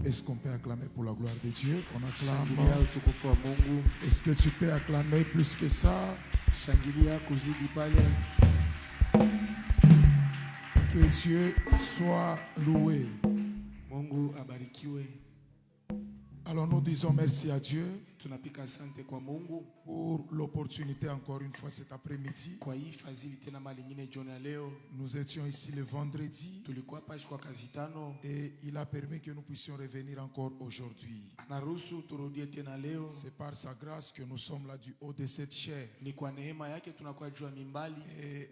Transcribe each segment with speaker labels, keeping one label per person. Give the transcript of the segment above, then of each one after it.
Speaker 1: Est-ce qu'on peut acclamer pour la gloire de Dieu? On acclame. Est-ce que tu peux acclamer plus que ça? Que Dieu soit loué. Alors nous disons merci à Dieu pour l'opportunité encore une fois cet après-midi. Nous étions ici le vendredi et il a permis que nous puissions revenir encore aujourd'hui. C'est par sa grâce que nous sommes là du haut de cette chair. Et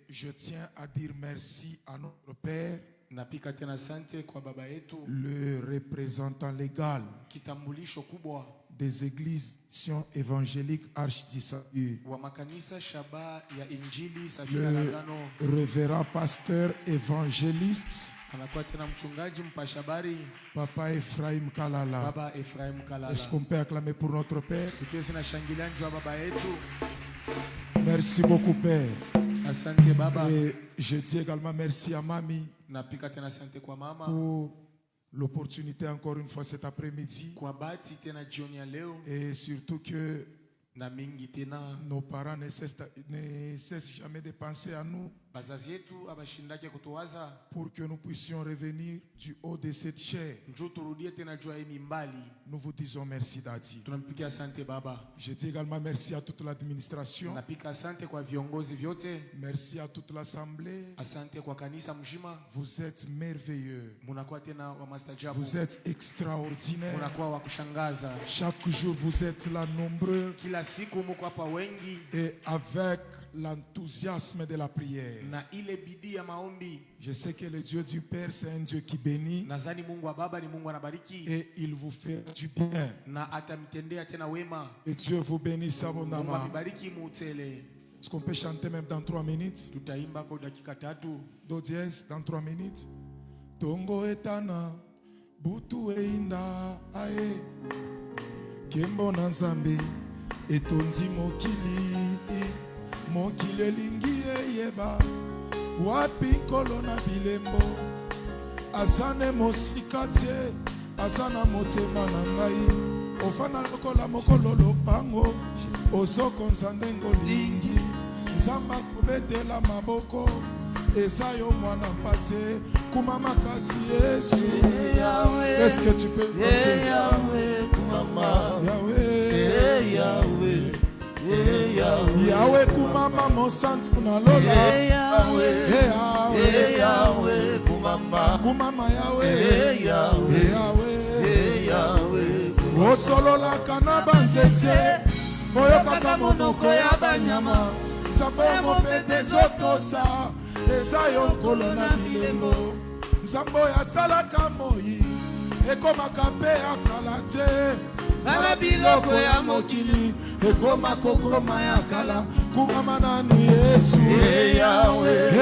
Speaker 1: je tiens à dire merci à notre Père, le représentant légal des églises Sion évangélique Arche du Salut, le révérend pasteur évangéliste Papa Ephraim Kalala. Est-ce qu'on peut acclamer pour notre Père? Merci beaucoup Père. Et je dis également merci à Mami pour l'opportunité encore une fois cet après-midi. Et surtout que nos parents ne cessent jamais de penser à nous pour que nous puissions revenir du haut de cette chair. Nous vous disons merci Dadi. Je dis également merci à toute l'administration. Merci à toute l'assemblée. Vous êtes merveilleux. Vous êtes extraordinaires. Chaque jour vous êtes là nombreux et avec l'enthousiasme de la prière. Je sais que le Dieu du Père c'est un Dieu qui bénit et il vous fait du bien. Et Dieu vous bénisse abondamment. Est-ce qu'on peut chanter même dans 3 minutes? Do dièse dans 3 minutes. Tongo etana butu einda ae Kembo na Nzambe etondi mokili elingi eyeba wapi nkolo na bilembo azane mosika tie azana motema na ngai ofana lokola mokolo lopango ozokonza ndenge olingi Nzamba kobetela maboko ezayo mwana mpate kuma makasi Yesu. Est-ce que tu peux
Speaker 2: Yahweh kumama
Speaker 1: Yahweh
Speaker 2: Yahweh
Speaker 1: Yahweh kumama mosantu na lola
Speaker 2: Yahweh
Speaker 1: kumama Yahweh
Speaker 2: Yahweh
Speaker 1: osolola kana banzete oyokaka monoko ya banyama Nzambe mopepe zotosa ezayo nkolo na bilembo Nzambe asalaka moi ekomaka pe akala te Sala biloko ya mokili ekoma kokoma ya kala kumama nanu Yesu
Speaker 2: Yahweh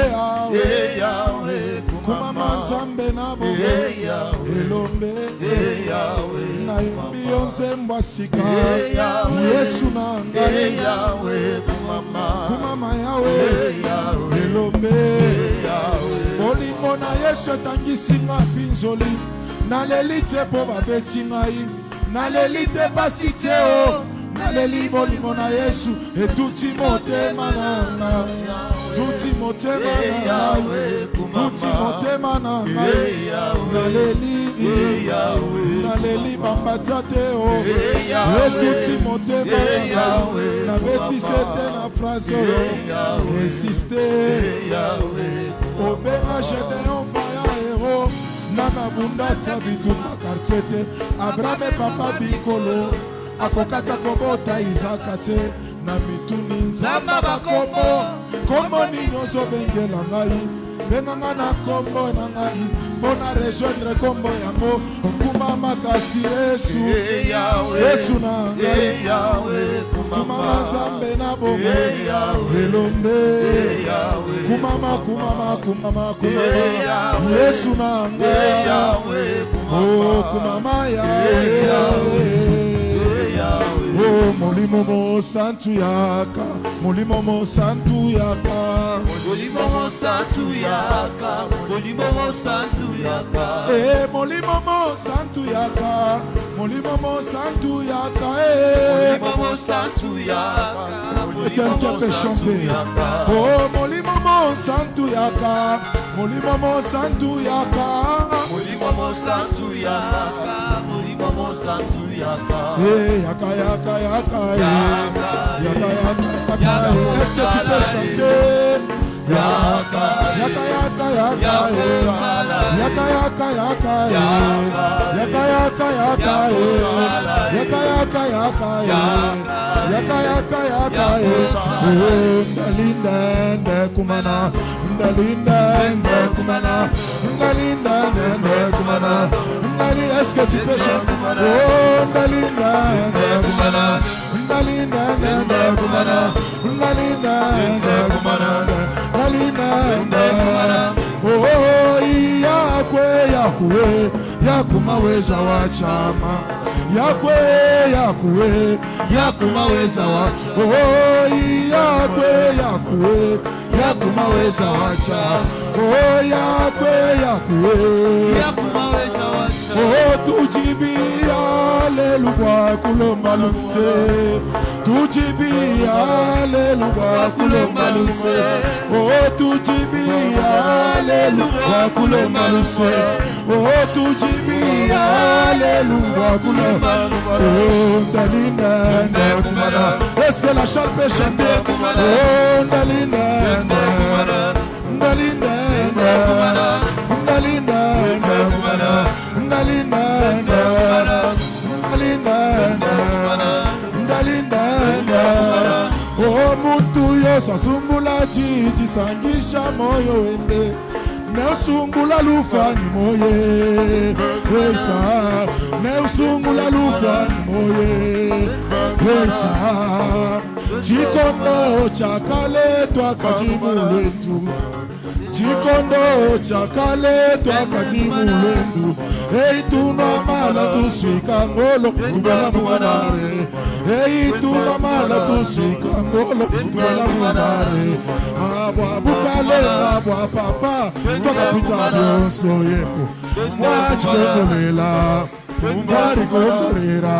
Speaker 1: kumama Nzambe na bomo elombe na yombi yonzembwa sika Yesu na ngai kumama Yahweh elombe olimo na Yesu etangisi nga pinzoli naleli te po babeti ngai naleli te basi te o naleli bolimo na Yesu etuti motema nanga tuti motema na ngai naleli bambata te o etuti motema na ngai nabetise te na phrase oyo insiste obenga Gédéon vaya hero nana bundatsa bitumba quartier te Abraham papa bikolo akokata kobota Isaka te na mituni Nzamba bakombo kombo nyonso bengela ngai benganga na kombo na ngai mpona rejoindre kombo yango kuma makasi Yesu Yesu na ngai kumama Nzambe na bomo elombe kumama Yesu na ngai oh kumama Yahweh oh Molimo mo santu yaka, molimo mo santu yaka.
Speaker 2: Molimo mo santu yaka, molimo mo santu yaka.
Speaker 1: Molimo mo santu yaka, molimo mo santu yaka.
Speaker 2: Molimo mo santu yaka,
Speaker 1: Quelqu'un qui peut chanter. Oh, molimo mo santu yaka, molimo mo santu yaka.
Speaker 2: Molimo mo santu yaka, molimo mo santu yaka.
Speaker 1: Yaka yaka yaka yaka yaka yaka. Est-ce que tu peux chanter? Yaka yaka yaka yaka yaka yaka yaka yaka yaka yaka yaka yaka yaka yaka. Ndalinda ndekumana, ndalinda ndekumana, ndalinda ndekumana. Est-ce que tu peux chanter? Oh, ndalinda ndekumana, ndalinda ndekumana, ndalinda ndekumana, ndalinda ndekumana. Oh, yakwe yakwe yakumaweza wachama, yakwe yakwe yakumaweza wa. Oh, yakwe yakwe yakumaweza wacha. Oh, yakwe yakwe
Speaker 2: Yakumaweza wacha.
Speaker 1: Oh, tujibi aleluya kulomba luse, tujibi aleluya kulomba luse. Oh, tujibi aleluya kulomba luse. Oh, tujibi aleluya kulomba luse. Oh, ndalinda ndekumana. Est-ce que la chante peut chanter? Oh, ndalinda ndekumana, ndalinda ndekumana, ndalinda ndekumana, ndalinda ndekumana, ndalinda ndekumana. Oh, mutu yo sasumbula chisangisha moyo wende, neusungula lufani moye. Eita, neusungula lufani moye. Eita, chikondo chakale twakachimulwendu, chikondo chakale twakachimulwendu. Ei tunamala tuswika ngolo tubela munare, ei tunamala tuswika ngolo tubela munare. Abwa bukale abwa papa twakapita byonso yepo, mwachikokolela mwarikomborera,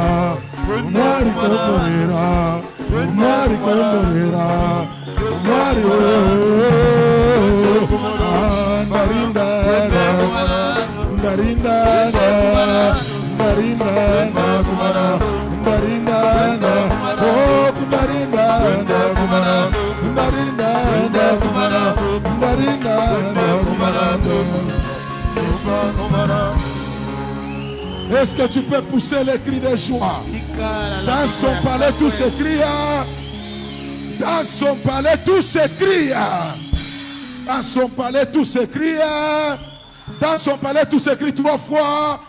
Speaker 1: mwarikomborera, mwarikomborera, mwari ndarinda ndarinda ndarinda ndakumana, ndarinda oh ndarinda ndakumana, ndarinda ndakumana, ndarinda ndakumana. Est-ce que tu peux pousser les cris de joie? Dans son palais tout s'écrie. Dans son palais tout s'écrie. Dans son palais tout s'écrie. Dans son palais tout s'écrie 3 fois.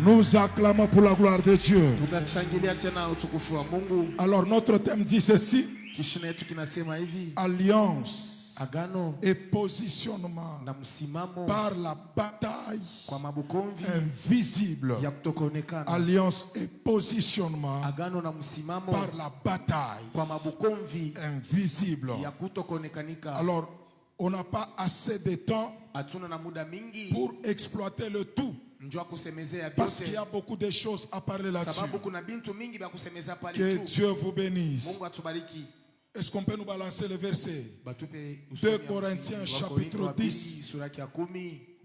Speaker 1: Nous acclamons pour la gloire de Dieu. Alors notre thème dit ceci: alliance et positionnement par la bataille invisible. Alliance et positionnement par la bataille invisible. Alors, on n'a pas assez de temps pour exploiter le tout, parce qu'il y a beaucoup de choses à parler là-dessus. Que Dieu vous bénisse. Est-ce qu'on peut nous balancer le verset? 2 Corinthiens chapitre 10,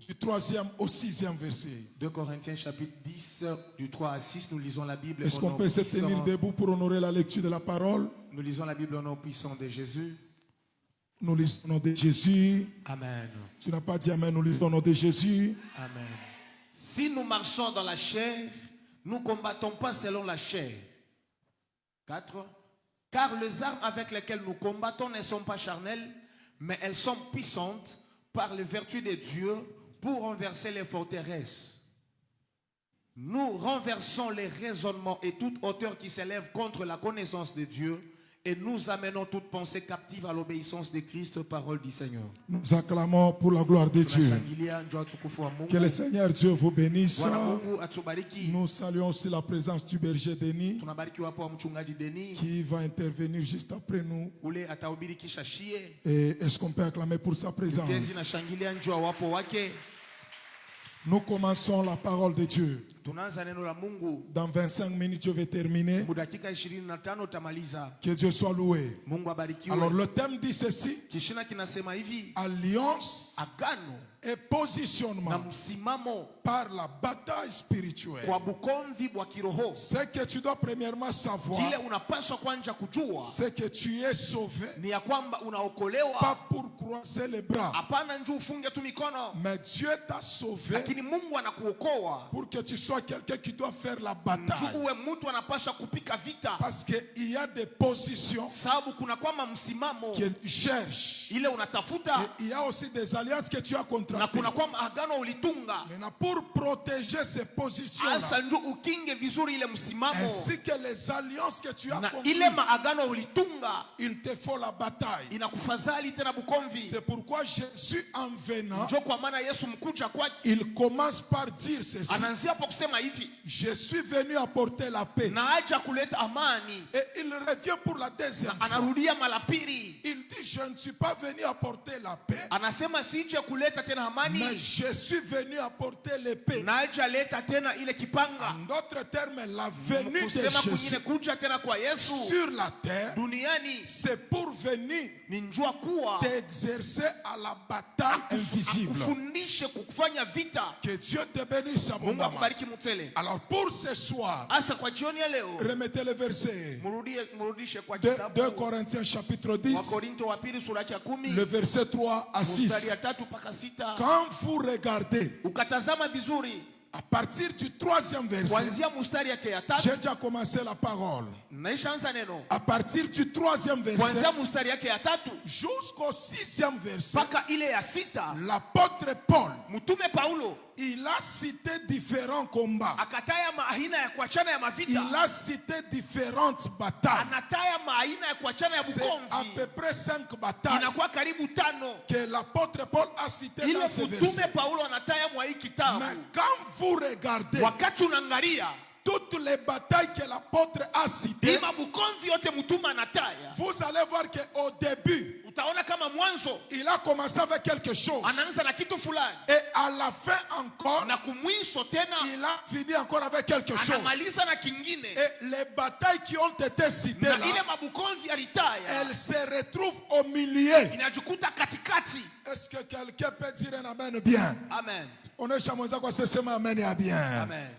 Speaker 1: du 3e au 6e verset.
Speaker 2: 2 Corinthiens chapitre 10, du 3 à 6, nous lisons la Bible.
Speaker 1: Est-ce qu'on peut se tenir debout pour honorer la lecture de la parole?
Speaker 2: Nous lisons la Bible au nom puissant de Jésus.
Speaker 1: Nous lisons au nom de Jésus.
Speaker 2: Amen.
Speaker 1: Tu n'as pas dit amen, nous lisons au nom de Jésus.
Speaker 2: Amen. Si nous marchons dans la chair, nous ne combattons pas selon la chair. 4. Car les armes avec lesquelles nous combattons ne sont pas charnelles, mais elles sont puissantes par les vertus de Dieu pour renverser les forteresses. Nous renversons les raisonnements et toute hauteur qui s'élève contre la connaissance de Dieu Et nous amenons toute pensée captive à l'obéissance de Christ, parole du Seigneur.
Speaker 1: Nous acclamons pour la gloire de Dieu. Que le Seigneur Dieu vous bénisse. Nous saluons aussi la présence du berger Denis qui va intervenir juste après nous. Et est-ce qu'on peut acclamer pour sa présence? Nous commençons la parole de Dieu. Dans 25 minutes, je vais terminer. Que Dieu soit loué. Alors le thème dit ceci: alliance et positionnement par la bataille spirituelle. Ce que tu dois premièrement savoir, c'est que tu es sauvé, pas pour croiser les bras, mais Dieu t'a sauvé pour que tu sois quelqu'un qui doit faire la bataille. Parce qu'il y a des positions qui cherchent. Et il y a aussi des alliances que tu as contractées. Maintenant, pour protéger ces positions-là, ainsi que les alliances que tu as conclues, il te faut la bataille. C'est pourquoi Jésus, en venant, il commence par dire ceci: je suis venu apporter la paix. Et il revient pour la deuxième fois. Il dit: je ne suis pas venu apporter la paix, mais je suis venu apporter l'épée. En d'autres termes, la venue de Jésus sur la terre, c'est pour venir t'exercer à la bataille invisible. Que Dieu te bénisse abondamment. Alors pour ce soir, remettez le verset 2 Corinthiens chapitre 10, le verset 3 à 6. Quand vous regardez à partir du 3e verset, j'ai déjà commencé la parole. À partir du 3e verset jusqu'au 6e verset, l'apôtre Paul, il a cité différents combats. Il a cité différentes batailles. C'est à peu près 5 batailles que l'apôtre Paul a cité dans ce verset. Mais quand vous regardez toutes les batailles que l'apôtre a citées, vous allez voir qu'au début, il a commencé avec quelque chose. Et à la fin encore, il a fini encore avec quelque chose. Et les batailles qui ont été citées là, elles se retrouvent au milieu. Est-ce que quelqu'un peut dire un amen bien?
Speaker 2: Amen.
Speaker 1: On est chamoisa quoi, c'est seulement amen et bien.
Speaker 2: Amen.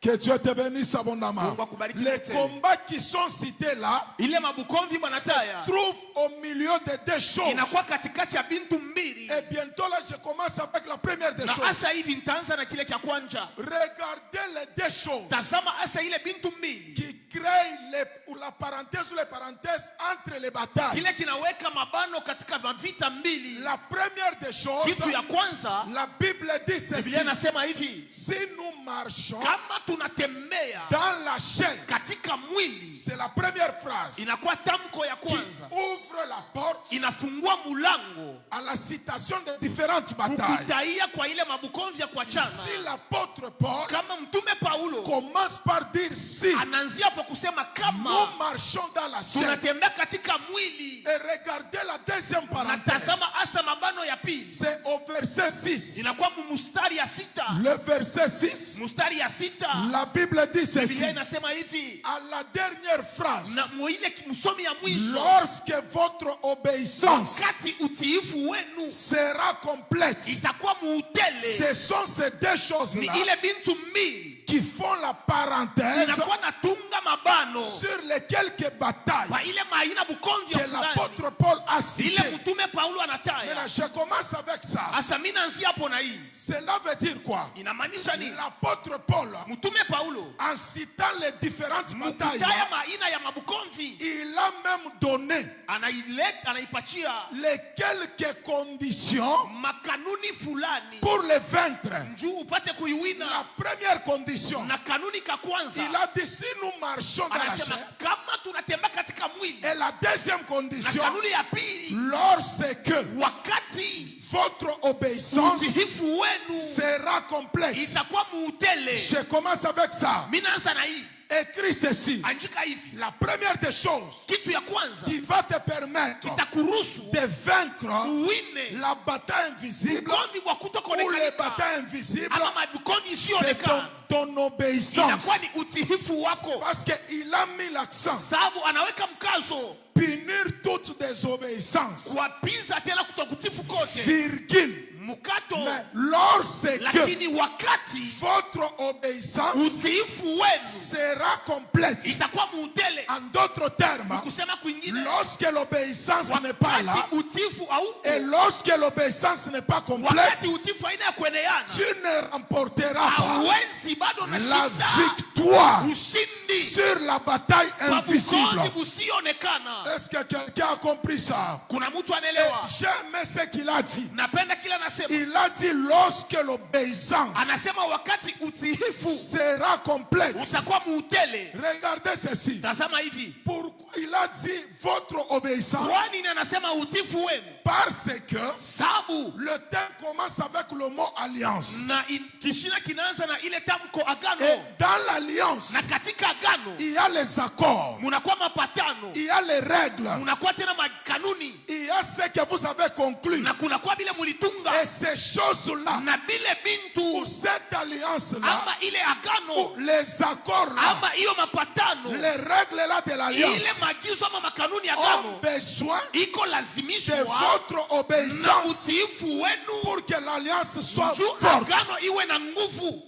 Speaker 1: Que Dieu te bénisse abondamment. Les combats qui sont cités là se trouvent au milieu de deux choses. Et bientôt là, je commence avec la première des choses. Regardez les deux choses qui créent la parenthèse ou les parenthèses entre les batailles. La première des choses, la Bible dit ceci: si nous marchons dans la chair, c'est la première phrase qui ouvre la porte à la citation de différentes batailles. Si l'apôtre Paul commence par dire si nous marchons dans la chair, et regardez la deuxième parenthèse, c'est au verset 6. Le verset 6, la Bible dit ceci: à la dernière phrase, lorsque votre obéissance sera complète. Ce sont ces deux choses-là qui font la parenthèse sur les quelques batailles que l'apôtre Paul a citées. Maintenant, je commence avec ça. Cela veut dire quoi? L'apôtre Paul, en citant les différentes batailles, il a même donné
Speaker 2: anaipatia
Speaker 1: les quelques conditions
Speaker 2: makanuni fulani
Speaker 1: pour le vaincre.
Speaker 2: njoo upate kuiwina.
Speaker 1: La première condition,
Speaker 2: Na kanuni ka kwanza
Speaker 1: il a dit si nous marchons dans la
Speaker 2: anasema
Speaker 1: chair.
Speaker 2: kama tunatembea katika mwili.
Speaker 1: Et la deuxième
Speaker 2: Na
Speaker 1: condition,
Speaker 2: kanuni ya pili,
Speaker 1: lorsque
Speaker 2: wakati
Speaker 1: votre obéissance
Speaker 2: utiifu wenu
Speaker 1: sera complète.
Speaker 2: itakuwa muutele.
Speaker 1: Je commence avec ça.
Speaker 2: Mimi naanza na hii,
Speaker 1: Écris ceci.
Speaker 2: andika hivi.
Speaker 1: La première des choses
Speaker 2: Kitu ya kwanza
Speaker 1: qui va te permettre
Speaker 2: kitakuruhusu
Speaker 1: de vaincre
Speaker 2: uwine
Speaker 1: la bataille invisible
Speaker 2: ugomvi wa
Speaker 1: ou
Speaker 2: kutokuonekanika
Speaker 1: les batailles invisibles,
Speaker 2: ama mabukonyi
Speaker 1: c'est
Speaker 2: isiyoonekana.
Speaker 1: ton obéissance.
Speaker 2: Inakuwa ni utiifu wako,
Speaker 1: Parce qu'il a mis l'accent.
Speaker 2: sababu anaweka mkazo
Speaker 1: Punir toute désobéissance.
Speaker 2: kuwapiza tena kutokutifu kote,
Speaker 1: Virgule.
Speaker 2: mkato.
Speaker 1: Mais lorsque
Speaker 2: Lakini wakati
Speaker 1: votre obéissance
Speaker 2: utiifu wenu
Speaker 1: sera complète,
Speaker 2: itakuwa muutele.
Speaker 1: en d'autres termes,
Speaker 2: Kusema kwingine,
Speaker 1: lorsque l'obéissance n'est pas là,
Speaker 2: wakati utiifu hauko,
Speaker 1: et lorsque l'obéissance n'est pas complète,
Speaker 2: wakati utiifu haina ya kueneana,
Speaker 1: tu ne remporteras pas
Speaker 2: hauwezi bado
Speaker 1: la
Speaker 2: unashinda
Speaker 1: victoire
Speaker 2: ushindi
Speaker 1: sur la bataille
Speaker 2: kwa
Speaker 1: invisible.
Speaker 2: bukonyi busioonekana.
Speaker 1: Est-ce que quelqu'un a compris ça?
Speaker 2: Kuna mtu
Speaker 1: Et
Speaker 2: anaelewa?
Speaker 1: j'aime ce qu'il a dit.
Speaker 2: Napenda kila anasema.
Speaker 1: Il a dit lorsque l'obéissance
Speaker 2: Anasema wakati utiifu
Speaker 1: sera complète.
Speaker 2: utakuwa muutele.
Speaker 1: Regardez ceci.
Speaker 2: Tazama hivi.
Speaker 1: Pourquoi il a dit votre obéissance?
Speaker 2: Kwa nini anasema utiifu wenu?
Speaker 1: Parce que
Speaker 2: Sababu
Speaker 1: le thème commence avec le mot alliance.
Speaker 2: na kishina kinaanza na ile tamko
Speaker 1: Et
Speaker 2: agano,
Speaker 1: dans l'alliance,
Speaker 2: na katika agano
Speaker 1: il y a les accords,
Speaker 2: munakuwa mapatano,
Speaker 1: il y a les règles,
Speaker 2: munakuwa tena makanuni,
Speaker 1: il y a ce que vous avez conclu.
Speaker 2: na kunakuwa bile mulitunga,
Speaker 1: Et ces choses-là,
Speaker 2: na bile
Speaker 1: ou
Speaker 2: bintu
Speaker 1: cette alliance-là,
Speaker 2: ama ile agano
Speaker 1: ou les accords-là,
Speaker 2: ama hiyo mapatano,
Speaker 1: les règles-là de l'alliance
Speaker 2: ile maagizo ama makanuni ya
Speaker 1: ont
Speaker 2: agano
Speaker 1: besoin
Speaker 2: iko
Speaker 1: de
Speaker 2: lazimishwa
Speaker 1: votre
Speaker 2: na
Speaker 1: obéissance
Speaker 2: utiifu wenu
Speaker 1: pour que l'alliance soit
Speaker 2: juu
Speaker 1: forte.
Speaker 2: agano iwe na nguvu.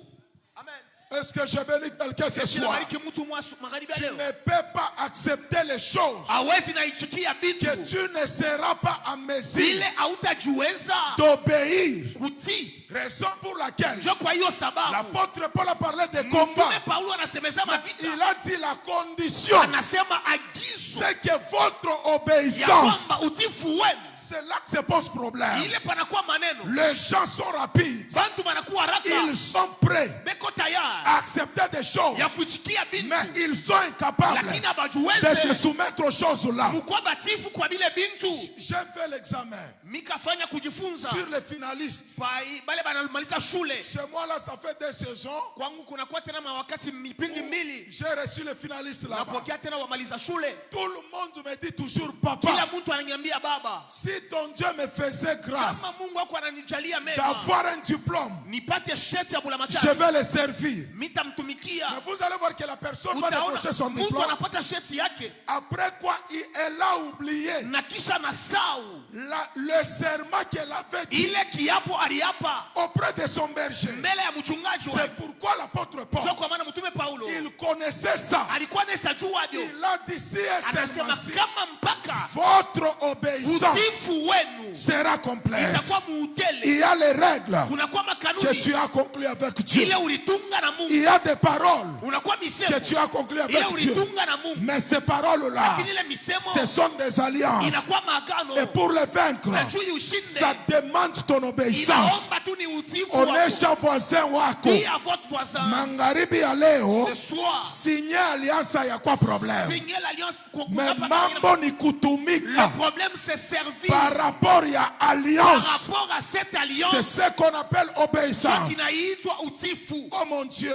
Speaker 2: Amen.
Speaker 1: Est-ce que je bénis quelqu'un ce soir?
Speaker 2: Bariki mtu magharibi ya
Speaker 1: Tu
Speaker 2: leo.
Speaker 1: ne peux pas accepter les choses
Speaker 2: Hawezi naichukia
Speaker 1: que
Speaker 2: bitu
Speaker 1: tu ne seras pas en mesure
Speaker 2: ile hautajiweza
Speaker 1: d'obéir.
Speaker 2: kutii.
Speaker 1: Raison pour laquelle
Speaker 2: Ndio kwa hiyo sababu
Speaker 1: l'apôtre Paul a parlé de
Speaker 2: Mtume
Speaker 1: combat.
Speaker 2: Paulo anasemeza mavita,
Speaker 1: Il a dit la condition,
Speaker 2: anasema agizo
Speaker 1: c'est que votre
Speaker 2: ya
Speaker 1: obéissance,
Speaker 2: kwamba utiifu wenu,
Speaker 1: c'est là que se pose problème.
Speaker 2: ile panakuwa maneno,
Speaker 1: Les gens sont rapides.
Speaker 2: bantu banakuwa haraka,
Speaker 1: Ils sont prêts
Speaker 2: beko tayari
Speaker 1: à accepter des choses,
Speaker 2: ya kuchikia bintu,
Speaker 1: mais ils sont incapables
Speaker 2: lakini
Speaker 1: de se
Speaker 2: abajuweze
Speaker 1: soumettre aux choses-là.
Speaker 2: mkuwa batifu kwa bile bintu.
Speaker 1: J'ai fait l'examen
Speaker 2: Mikafanya kujifunza
Speaker 1: sur les finalistes.
Speaker 2: bale banamaliza shule.
Speaker 1: Chez moi, là, ça fait 2 saisons.
Speaker 2: Kwangu kunakuwa tena mawakati mipindi mbili
Speaker 1: J'ai reçu les finalistes là-bas.
Speaker 2: napokea tena wamaliza shule.
Speaker 1: Tout le monde me dit toujours, papa,
Speaker 2: Kila mtu ananiambia baba,
Speaker 1: si ton Dieu me faisait grâce
Speaker 2: kama Mungu wako ananijalia mema
Speaker 1: d'avoir un diplôme,
Speaker 2: nipate sheti ya
Speaker 1: je
Speaker 2: bulamatari,
Speaker 1: vais le servir.
Speaker 2: mitamtumikia.
Speaker 1: Mais vous allez voir que la personne va
Speaker 2: Utaona
Speaker 1: décrocher son
Speaker 2: mtu
Speaker 1: diplôme.
Speaker 2: anapata sheti yake
Speaker 1: Après quoi, elle a oublié
Speaker 2: na kisha nasau
Speaker 1: le serment qu'elle avait dit
Speaker 2: ile kiapo aliapa
Speaker 1: auprès de son berger.
Speaker 2: mbele ya mchungaji
Speaker 1: C'est
Speaker 2: wake.
Speaker 1: pourquoi l'apôtre Paul,
Speaker 2: Sio kwa maana mtume Paulo
Speaker 1: il connaissait ça.
Speaker 2: alikuwa anashajua hivyo,
Speaker 1: Il a dit si et
Speaker 2: anasema
Speaker 1: seulement si
Speaker 2: kama mpaka
Speaker 1: votre obéissance
Speaker 2: utiifu wenu
Speaker 1: sera complète.
Speaker 2: itakuwa
Speaker 1: Il
Speaker 2: muutele,
Speaker 1: y a les règles
Speaker 2: kunakuwa
Speaker 1: que
Speaker 2: makanuni
Speaker 1: tu as conclues avec Dieu.
Speaker 2: ile ulitunga na
Speaker 1: Il
Speaker 2: Mungu,
Speaker 1: y a des paroles
Speaker 2: unakuwa
Speaker 1: que
Speaker 2: misemo
Speaker 1: tu as conclues
Speaker 2: ile
Speaker 1: avec Dieu.
Speaker 2: ulitunga na Mungu,
Speaker 1: Mais ces paroles-là,
Speaker 2: lakini ile misemo
Speaker 1: ce sont des alliances.
Speaker 2: inakuwa maagano.
Speaker 1: Et pour les vaincre,
Speaker 2: Na juu ushinde
Speaker 1: ça demande ton obéissance.
Speaker 2: inaomba tu ni utiifu
Speaker 1: Onesha
Speaker 2: wako.
Speaker 1: voisin wako.
Speaker 2: Dis à votre voisin
Speaker 1: Magharibi ya leo,
Speaker 2: ce soir,
Speaker 1: signer alliance ya kwa problème.
Speaker 2: signez l'alliance.
Speaker 1: Mais mambo ni
Speaker 2: Le
Speaker 1: kutumika
Speaker 2: problème c'est servir
Speaker 1: par rapport ya
Speaker 2: par
Speaker 1: alliance.
Speaker 2: rapport à cette
Speaker 1: C'est
Speaker 2: alliance
Speaker 1: ce qu'on appelle obéissance.
Speaker 2: kinaitwa utiifu.
Speaker 1: Oh mon Dieu,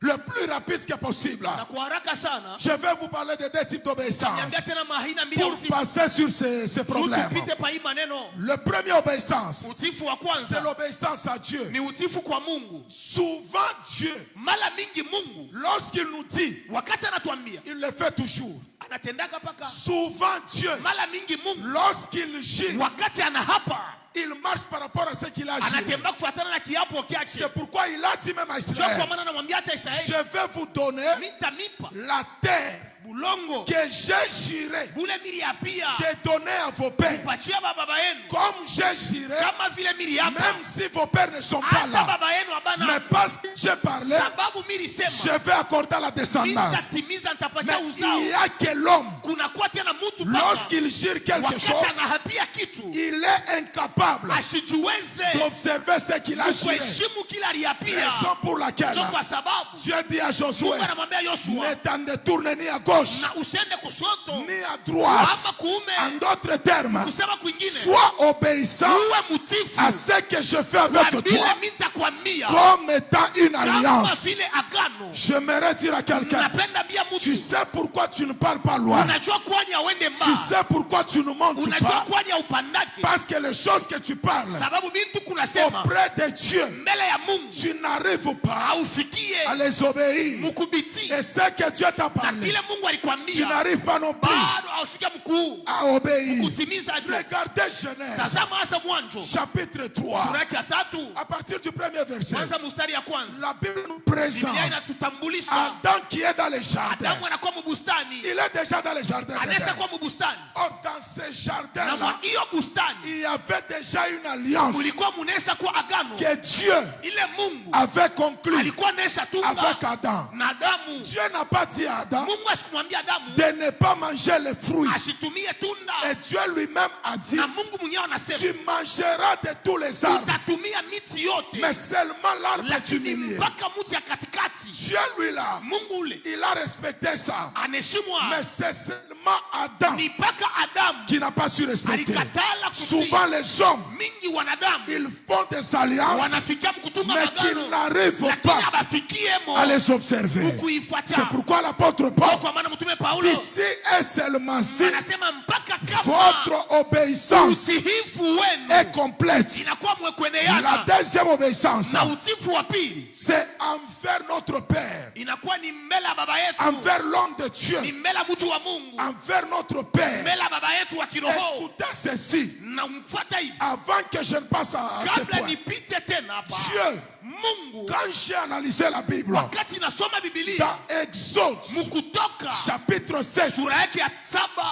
Speaker 1: le plus rapide que possible.
Speaker 2: Na kwa haraka sana
Speaker 1: Je vais vous parler de 2 types d'obéissance
Speaker 2: niambia tena mahina mbili ya
Speaker 1: pour
Speaker 2: utiifu.
Speaker 1: passer sur ces problèmes.
Speaker 2: Tupite pa hii maneno.
Speaker 1: Le premier obéissance,
Speaker 2: Utiifu wa
Speaker 1: c'est
Speaker 2: kwanza
Speaker 1: l'obéissance à Dieu.
Speaker 2: ni utiifu kwa Mungu.
Speaker 1: Souvent Dieu,
Speaker 2: Mara mingi Mungu
Speaker 1: lorsqu'il nous dit,
Speaker 2: wakati anatuambia
Speaker 1: il le fait toujours.
Speaker 2: anatendaka paka.
Speaker 1: Souvent Dieu,
Speaker 2: Mara mingi Mungu
Speaker 1: lorsqu'il gît,
Speaker 2: wakati anahapa
Speaker 1: il marche par rapport à ce qu'il a gîté.
Speaker 2: anatembea kufuatana na kiapo kyake.
Speaker 1: C'est pourquoi il a dit même à
Speaker 2: Ndio kwa
Speaker 1: Israël,
Speaker 2: maana anamwambia hata
Speaker 1: je
Speaker 2: Israeli,
Speaker 1: vais vous donner
Speaker 2: mitamipa
Speaker 1: la terre
Speaker 2: bulongo
Speaker 1: que j'ai juré
Speaker 2: bule miliapia
Speaker 1: de donner à vos pères.
Speaker 2: pachia baba yenu
Speaker 1: Comme j'ai juré,
Speaker 2: kama vile miliapa
Speaker 1: même si vos pères ne sont pas
Speaker 2: hata
Speaker 1: là,
Speaker 2: baba yenu
Speaker 1: Mais parce que j'ai parlé, je vais accorder la descendance. Mais il y a que l'homme, lorsqu'il jure quelque chose, il est incapable d'observer ce qu'il a juré. Raison pour laquelle Dieu dit à Josué, ne t'en détourne ni à gauche ni à droite. En d'autres termes, sois obéissant à ce que je fais avec toi comme étant une alliance. J'aimerais dire à quelqu'un, tu sais pourquoi tu ne parles pas loin? Tu sais pourquoi tu ne montes pas? Parce que les choses que tu parles auprès de Dieu, tu n'arrives pas à les obéir. Et ce que Dieu t'a parlé, tu n'arrives pas non plus à obéir. Regardez Genèse chapitre 3 à partir du premier verset. La Bible nous présente Adam qui est dans les jardins. Il est déjà dans les jardins. Or dans ces jardins-là, il y avait déjà une alliance que Dieu avait conclue avec Adam. Dieu n'a pas dit à Adam de ne pas manger les fruits. Et Dieu lui-même a dit, tu mangeras de tous les arbres, mais seulement l'arbre du milieu. Dieu lui là, il a respecté ça. Mais c'est seulement Adam qui n'a pas su respecter. Souvent les hommes, ils font des alliances, mais qu'ils n'arrivent pas à les observer. C'est pourquoi l'apôtre Paul dit, ici est seulement si votre obéissance est complète. La deuxième obéissance, c'est envers notre Père, envers l'homme de Dieu, envers notre Père. Écoutez ceci, avant que je ne passe à ce point. Dieu, quand j'ai analysé la Bible, dans Exode chapitre 7,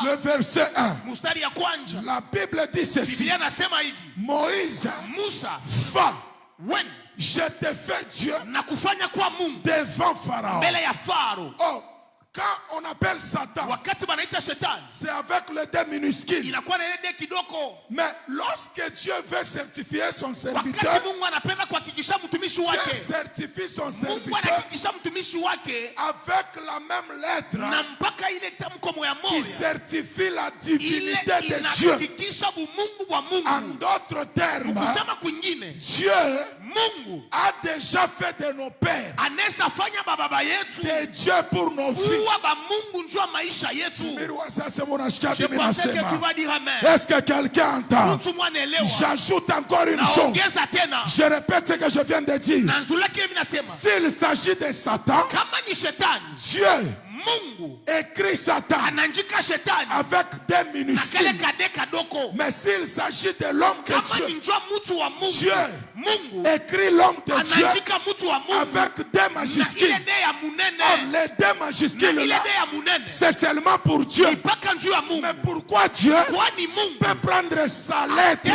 Speaker 1: le verset 1, la Bible dit ceci: Moïse, va, je te fais Dieu devant Pharaon. Oh, quand on appelle Satan, c'est avec le dé minuscule. Mais lorsque Dieu veut certifier son serviteur, Dieu certifie son serviteur avec la même lettre qui certifie la divinité de Dieu. En d'autres termes, Dieu a déjà fait de nos pères des dieux pour nos vies. Est-ce que quelqu'un entend? J'ajoute encore une chose. Je répète ce que je viens de dire. S'il s'agit de Satan, Dieu écrit Satan avec des minuscules. Mais s'il s'agit de l'homme de Dieu, Dieu écrit l'homme de Dieu avec des majuscules. Or, les deux majuscules là, c'est seulement pour Dieu. Mais pourquoi Dieu peut prendre sa lettre,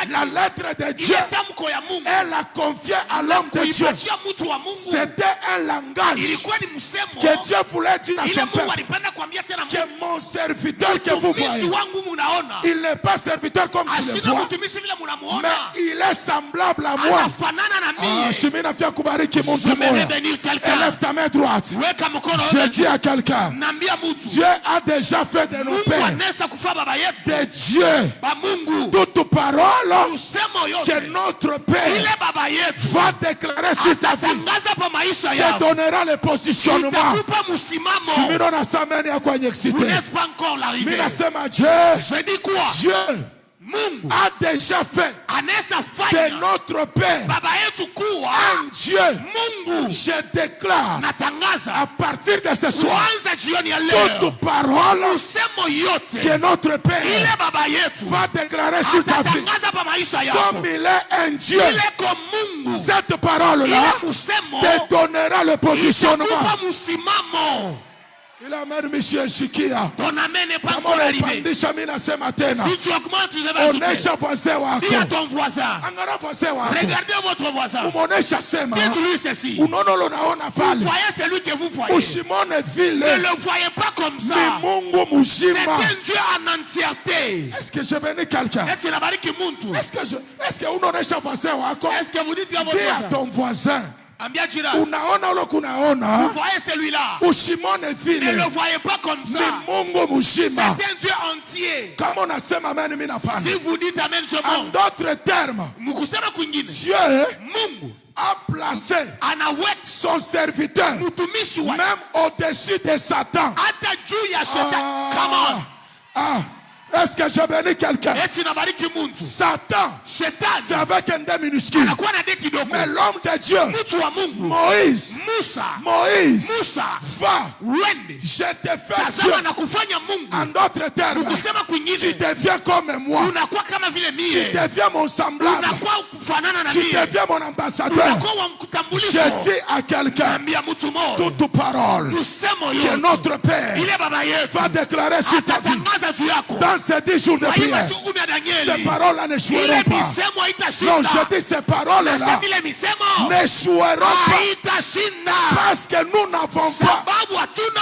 Speaker 1: la lettre de Dieu, et la confier à l'homme de Dieu? C'était un langage que Dieu voulait dire à son peuple, que mon serviteur que vous voyez, il n'est pas serviteur comme tu le vois, mais il est semblable à moi. Élève ta main droite. Je dis à quelqu'un, Dieu a déjà fait de nos pères de Dieu toute parole que notre Père va déclarer sur ta vie te donnera le positionnement. Vous n'êtes pas encore l'arrivée. Dieu a déjà fait de notre Père un Dieu. Je déclare à partir de ce soir toute parole que notre Père va déclarer sur ta vie, comme il est un Dieu, cette parole-là te donnera le positionnement. Il amène Michel Shikia.
Speaker 2: Ton amen n'est pas
Speaker 1: Kama
Speaker 2: encore arrivé.
Speaker 1: unapandisha mimi nasema tena.
Speaker 2: Si tu augmentes, tu vas ajouter.
Speaker 1: Onesha voisin wako.
Speaker 2: Dis à ton voisin.
Speaker 1: Angalia voisin wako.
Speaker 2: Regardez votre voisin.
Speaker 1: Umonesha sema.
Speaker 2: Dites-lui ceci.
Speaker 1: Unaona unaona
Speaker 2: Vous
Speaker 1: pale.
Speaker 2: voyez celui que vous voyez.
Speaker 1: Usimone vile.
Speaker 2: Ne le voyez pas comme ça.
Speaker 1: Ni Mungu
Speaker 2: C'est
Speaker 1: mzima.
Speaker 2: un Dieu en entièreté.
Speaker 1: Est-ce que je bénis quelqu'un?
Speaker 2: Est-ce
Speaker 1: Est-ce que unaonesha voisin wako?
Speaker 2: que vous dites bien votre
Speaker 1: Dis à
Speaker 2: voisin?
Speaker 1: ton voisin.
Speaker 2: Ambia Jira.
Speaker 1: Unaona ule
Speaker 2: Vous
Speaker 1: kunaona.
Speaker 2: voyez celui-là.
Speaker 1: Usimone
Speaker 2: Ne
Speaker 1: vile.
Speaker 2: le voyez pas comme
Speaker 1: Ni
Speaker 2: ça.
Speaker 1: Mungu
Speaker 2: C'est
Speaker 1: mzima.
Speaker 2: un Dieu entier.
Speaker 1: Kama unasema amen mimi napanda.
Speaker 2: Si vous dites amen, je
Speaker 1: En
Speaker 2: monte.
Speaker 1: d'autres termes,
Speaker 2: Mkusema kwingine.
Speaker 1: Dieu
Speaker 2: Mungu
Speaker 1: a placé
Speaker 2: anaweka
Speaker 1: son serviteur
Speaker 2: mtumishi wake
Speaker 1: même au-dessus de Satan.
Speaker 2: hata juu ya shetani. Come on.
Speaker 1: Est-ce que je bénis quelqu'un?
Speaker 2: Eti nabariki mtu.
Speaker 1: Satan, c'est
Speaker 2: Shetani
Speaker 1: avec un dé minuscule.
Speaker 2: anakuwa na deki kidogo.
Speaker 1: Mais l'homme de Dieu,
Speaker 2: Mtu wa Mungu
Speaker 1: Moïse,
Speaker 2: Musa
Speaker 1: va,
Speaker 2: wende
Speaker 1: je te fais Dieu.
Speaker 2: tazama na kufanya Mungu.
Speaker 1: En d'autres termes,
Speaker 2: Kusema
Speaker 1: tu
Speaker 2: kwingine
Speaker 1: deviens comme moi.
Speaker 2: unakuwa kama vile
Speaker 1: Tu
Speaker 2: mie.
Speaker 1: deviens mon semblable.
Speaker 2: Unakuwa kufanana na
Speaker 1: Tu
Speaker 2: mie.
Speaker 1: deviens mon ambassadeur.
Speaker 2: Unakuwa wa mkutambulisho.
Speaker 1: Je dis à quelqu'un,
Speaker 2: Ambia mtu mmoja.
Speaker 1: toute parole
Speaker 2: Tusemo
Speaker 1: que
Speaker 2: yote.
Speaker 1: notre Père
Speaker 2: Ile baba yetu
Speaker 1: va déclarer sur ta vie
Speaker 2: atatangaza juu yako.
Speaker 1: dans ces 10 jours de
Speaker 2: Kwa hii
Speaker 1: prière.
Speaker 2: machungu ya Danieli.
Speaker 1: Ces paroles-là ne
Speaker 2: Ile
Speaker 1: joueront pas.
Speaker 2: misemo haitashinda.
Speaker 1: Non, je dis ces paroles-là
Speaker 2: Nasema ile misemo
Speaker 1: ne joueront pas
Speaker 2: haitashinda.
Speaker 1: parce que nous n'avons pas
Speaker 2: Sababu hatuna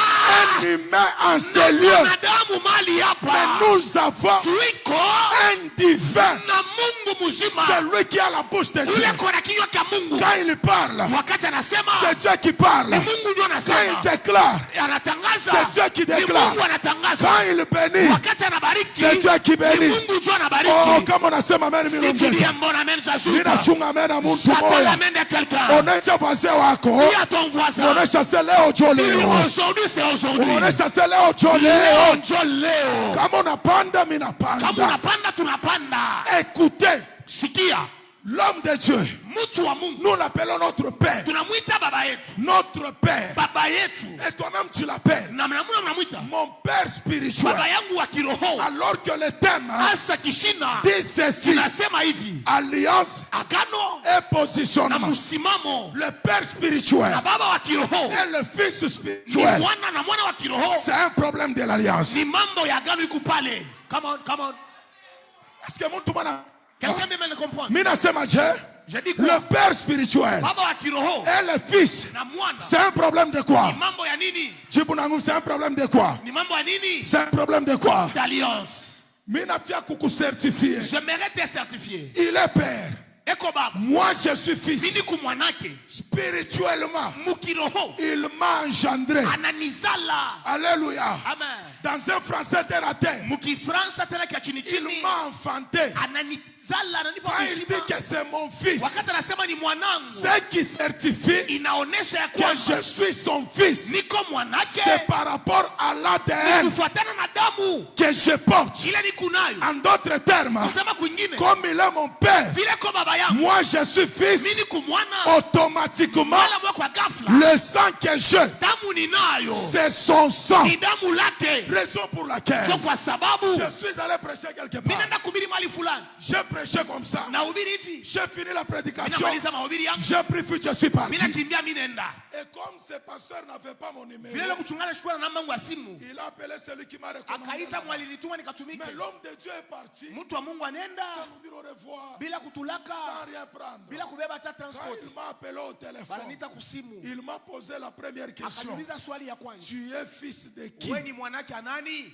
Speaker 1: un humain en ces lieux.
Speaker 2: mwanadamu mali
Speaker 1: Mais
Speaker 2: hapa.
Speaker 1: nous avons
Speaker 2: Tuiko
Speaker 1: un divin.
Speaker 2: na Mungu mzima.
Speaker 1: C'est lui qui a la bouche de Dieu.
Speaker 2: Yule kona kinywa cha Mungu.
Speaker 1: Quand il parle,
Speaker 2: Wakati anasema
Speaker 1: c'est Dieu qui parle.
Speaker 2: ni Mungu ndio
Speaker 1: Quand
Speaker 2: anasema.
Speaker 1: il déclare,
Speaker 2: Anatangaza.
Speaker 1: c'est Dieu qui
Speaker 2: Ni
Speaker 1: déclare.
Speaker 2: Mungu anatangaza.
Speaker 1: Quand il bénit,
Speaker 2: Wakati anabariki.
Speaker 1: c'est Dieu qui
Speaker 2: Ni
Speaker 1: bénit.
Speaker 2: Mungu ndio anabariki.
Speaker 1: Oh, kama unasema amen mimi
Speaker 2: Si tu dis
Speaker 1: naongeza.
Speaker 2: un bon amen, ça
Speaker 1: Mimi
Speaker 2: joue.
Speaker 1: nachunga amen na mtu
Speaker 2: J'appelle
Speaker 1: moja.
Speaker 2: l'amen de quelqu'un.
Speaker 1: Onesha voisin wako.
Speaker 2: Dis à ton voisin.
Speaker 1: Onesha se leo jo
Speaker 2: Dis,
Speaker 1: leo.
Speaker 2: aujourd'hui, c'est aujourd'hui.
Speaker 1: Onesha se leo jo
Speaker 2: Leo
Speaker 1: leo.
Speaker 2: njo leo.
Speaker 1: Kama unapanda mimi
Speaker 2: Kama
Speaker 1: napanda.
Speaker 2: unapanda tunapanda.
Speaker 1: Écoutez,
Speaker 2: Sikia.
Speaker 1: l'homme de Dieu,
Speaker 2: Mtu wa Mungu.
Speaker 1: nous l'appelons notre Père.
Speaker 2: Tunamwita baba yetu.
Speaker 1: Notre Père.
Speaker 2: Baba yetu.
Speaker 1: Et toi-même tu l'appelles
Speaker 2: Na mnamwita
Speaker 1: mon Père spirituel.
Speaker 2: baba yangu wa kiroho.
Speaker 1: Alors que le thème
Speaker 2: Asa kishina.
Speaker 1: dit ceci,
Speaker 2: Tunasema hivi.
Speaker 1: alliance
Speaker 2: Agano
Speaker 1: et
Speaker 2: na
Speaker 1: positionnement.
Speaker 2: msimamo.
Speaker 1: Le Père spirituel
Speaker 2: Na baba wa kiroho.
Speaker 1: et le Fils
Speaker 2: Ni
Speaker 1: spirituel.
Speaker 2: mwana na mwana wa kiroho.
Speaker 1: C'est un problème de l'alliance.
Speaker 2: Ni mambo ya agano iko pale. Come on, come on.
Speaker 1: Est-ce que mon tumana?
Speaker 2: Quelqu'un peut me comprendre?
Speaker 1: Mina sema je,
Speaker 2: Je dis quoi?
Speaker 1: le Père spirituel
Speaker 2: Baba wa kiroho
Speaker 1: et le Fils,
Speaker 2: na mwana.
Speaker 1: c'est un problème de quoi?
Speaker 2: Ni mambo ya nini?
Speaker 1: Chibunangu, c'est un problème de quoi?
Speaker 2: Ni mambo ya nini?
Speaker 1: C'est un problème de quoi?
Speaker 2: D'alliance.
Speaker 1: Mina fia kuku certifié.
Speaker 2: J'aimerais te certifier.
Speaker 1: Il est Père.
Speaker 2: Eko baba.
Speaker 1: Moi je suis fils.
Speaker 2: Mimi kumwanake.
Speaker 1: Spirituellement,
Speaker 2: Mukiroho.
Speaker 1: il m'a engendré.
Speaker 2: Ananizala.
Speaker 1: Alléluia.
Speaker 2: Amen.
Speaker 1: Dans un français terre à terre,
Speaker 2: Mukifransa tena kia chini
Speaker 1: il
Speaker 2: chini.
Speaker 1: m'a enfanté.
Speaker 2: Ananizala ananipa
Speaker 1: Quand il dit
Speaker 2: uzima.
Speaker 1: que c'est mon fils,
Speaker 2: Wakati anasema ni mwanangu.
Speaker 1: ce qui certifie
Speaker 2: Inaonesha ya
Speaker 1: que
Speaker 2: kwamba
Speaker 1: je suis son fils,
Speaker 2: niko mwanake.
Speaker 1: c'est par rapport à l'ADN
Speaker 2: Kufuatana na damu.
Speaker 1: que je porte.
Speaker 2: Ile nikunayo.
Speaker 1: En d'autres termes,
Speaker 2: Kusema kwingine.
Speaker 1: comme il est mon père,
Speaker 2: Vile kwa baba yangu.
Speaker 1: moi je suis fils,
Speaker 2: Mimi kumwana.
Speaker 1: automatiquement,
Speaker 2: Mala mwa kwa ghafla.
Speaker 1: le sang que j'ai,
Speaker 2: Damu ninayo.
Speaker 1: c'est son sang.
Speaker 2: Ni damu lake.
Speaker 1: Raison pour laquelle
Speaker 2: So kwa sababu
Speaker 1: je suis allé prêcher quelque
Speaker 2: mimi
Speaker 1: part.
Speaker 2: naenda kuhubiri mahali fulani.
Speaker 1: J'ai prêché comme ça.
Speaker 2: Nahubiri hivi.
Speaker 1: J'ai fini la prédication.
Speaker 2: Ninamaliza mahubiri yangu.
Speaker 1: J'ai pris fuite, je suis
Speaker 2: Mimi
Speaker 1: parti.
Speaker 2: nakimbia mimi naenda.
Speaker 1: Et comme ce pasteur n'avait pas mon numéro,
Speaker 2: Vile mchungaji shukuru na namba yangu ya simu.
Speaker 1: il a appelé celui qui m'a recommandé.
Speaker 2: Akaita mwalinituma nikatumike.
Speaker 1: Mais l'homme de Dieu est parti
Speaker 2: Mtu wa Mungu anaenda
Speaker 1: sans nous dire au revoir,
Speaker 2: bila kutulaka,
Speaker 1: sans rien prendre.
Speaker 2: bila kubeba hata
Speaker 1: Quand
Speaker 2: transport.
Speaker 1: il m'a appelé au téléphone,
Speaker 2: Bananiita kusimu.
Speaker 1: il m'a posé la première question.
Speaker 2: Akaniuliza swali ya kwanza.
Speaker 1: Tu es fils de qui?
Speaker 2: Wewe ni mwanake wa nani?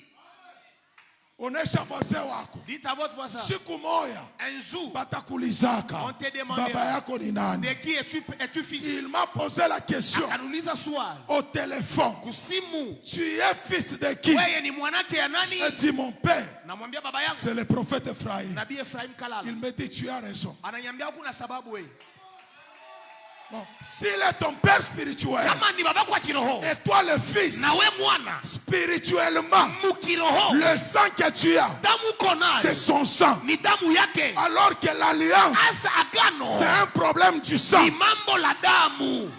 Speaker 1: Onesha voisin wako.
Speaker 2: Dites à votre voisin.
Speaker 1: Siku moja
Speaker 2: Un jour,
Speaker 1: batakulizaka
Speaker 2: on te demandera,
Speaker 1: baba yako ni nani?
Speaker 2: de qui es-tu fils?
Speaker 1: Il m'a posé la question
Speaker 2: Akaniuliza swali.
Speaker 1: au téléphone.
Speaker 2: Kusimu.
Speaker 1: Tu es fils de qui?
Speaker 2: Wewe ni mwanake ya nani?
Speaker 1: J'ai dit mon père,
Speaker 2: Namwambia baba yangu.
Speaker 1: c'est le prophète Ephraim.
Speaker 2: Nabii Ephraim Kalala.
Speaker 1: Il me dit tu as raison.
Speaker 2: Ananiambia kuna sababu wewe.
Speaker 1: Bon, s'il est ton père spirituel
Speaker 2: Kama ni babako wa kiroho.
Speaker 1: et toi le fils,
Speaker 2: Na wewe mwana.
Speaker 1: spirituellement,
Speaker 2: Mukiroho.
Speaker 1: le sang que tu as,
Speaker 2: Damu konayo.
Speaker 1: c'est son sang.
Speaker 2: Ni damu yake.
Speaker 1: Alors que l'alliance,
Speaker 2: Asa agano.
Speaker 1: c'est un problème du sang.
Speaker 2: Ni mambo la damu.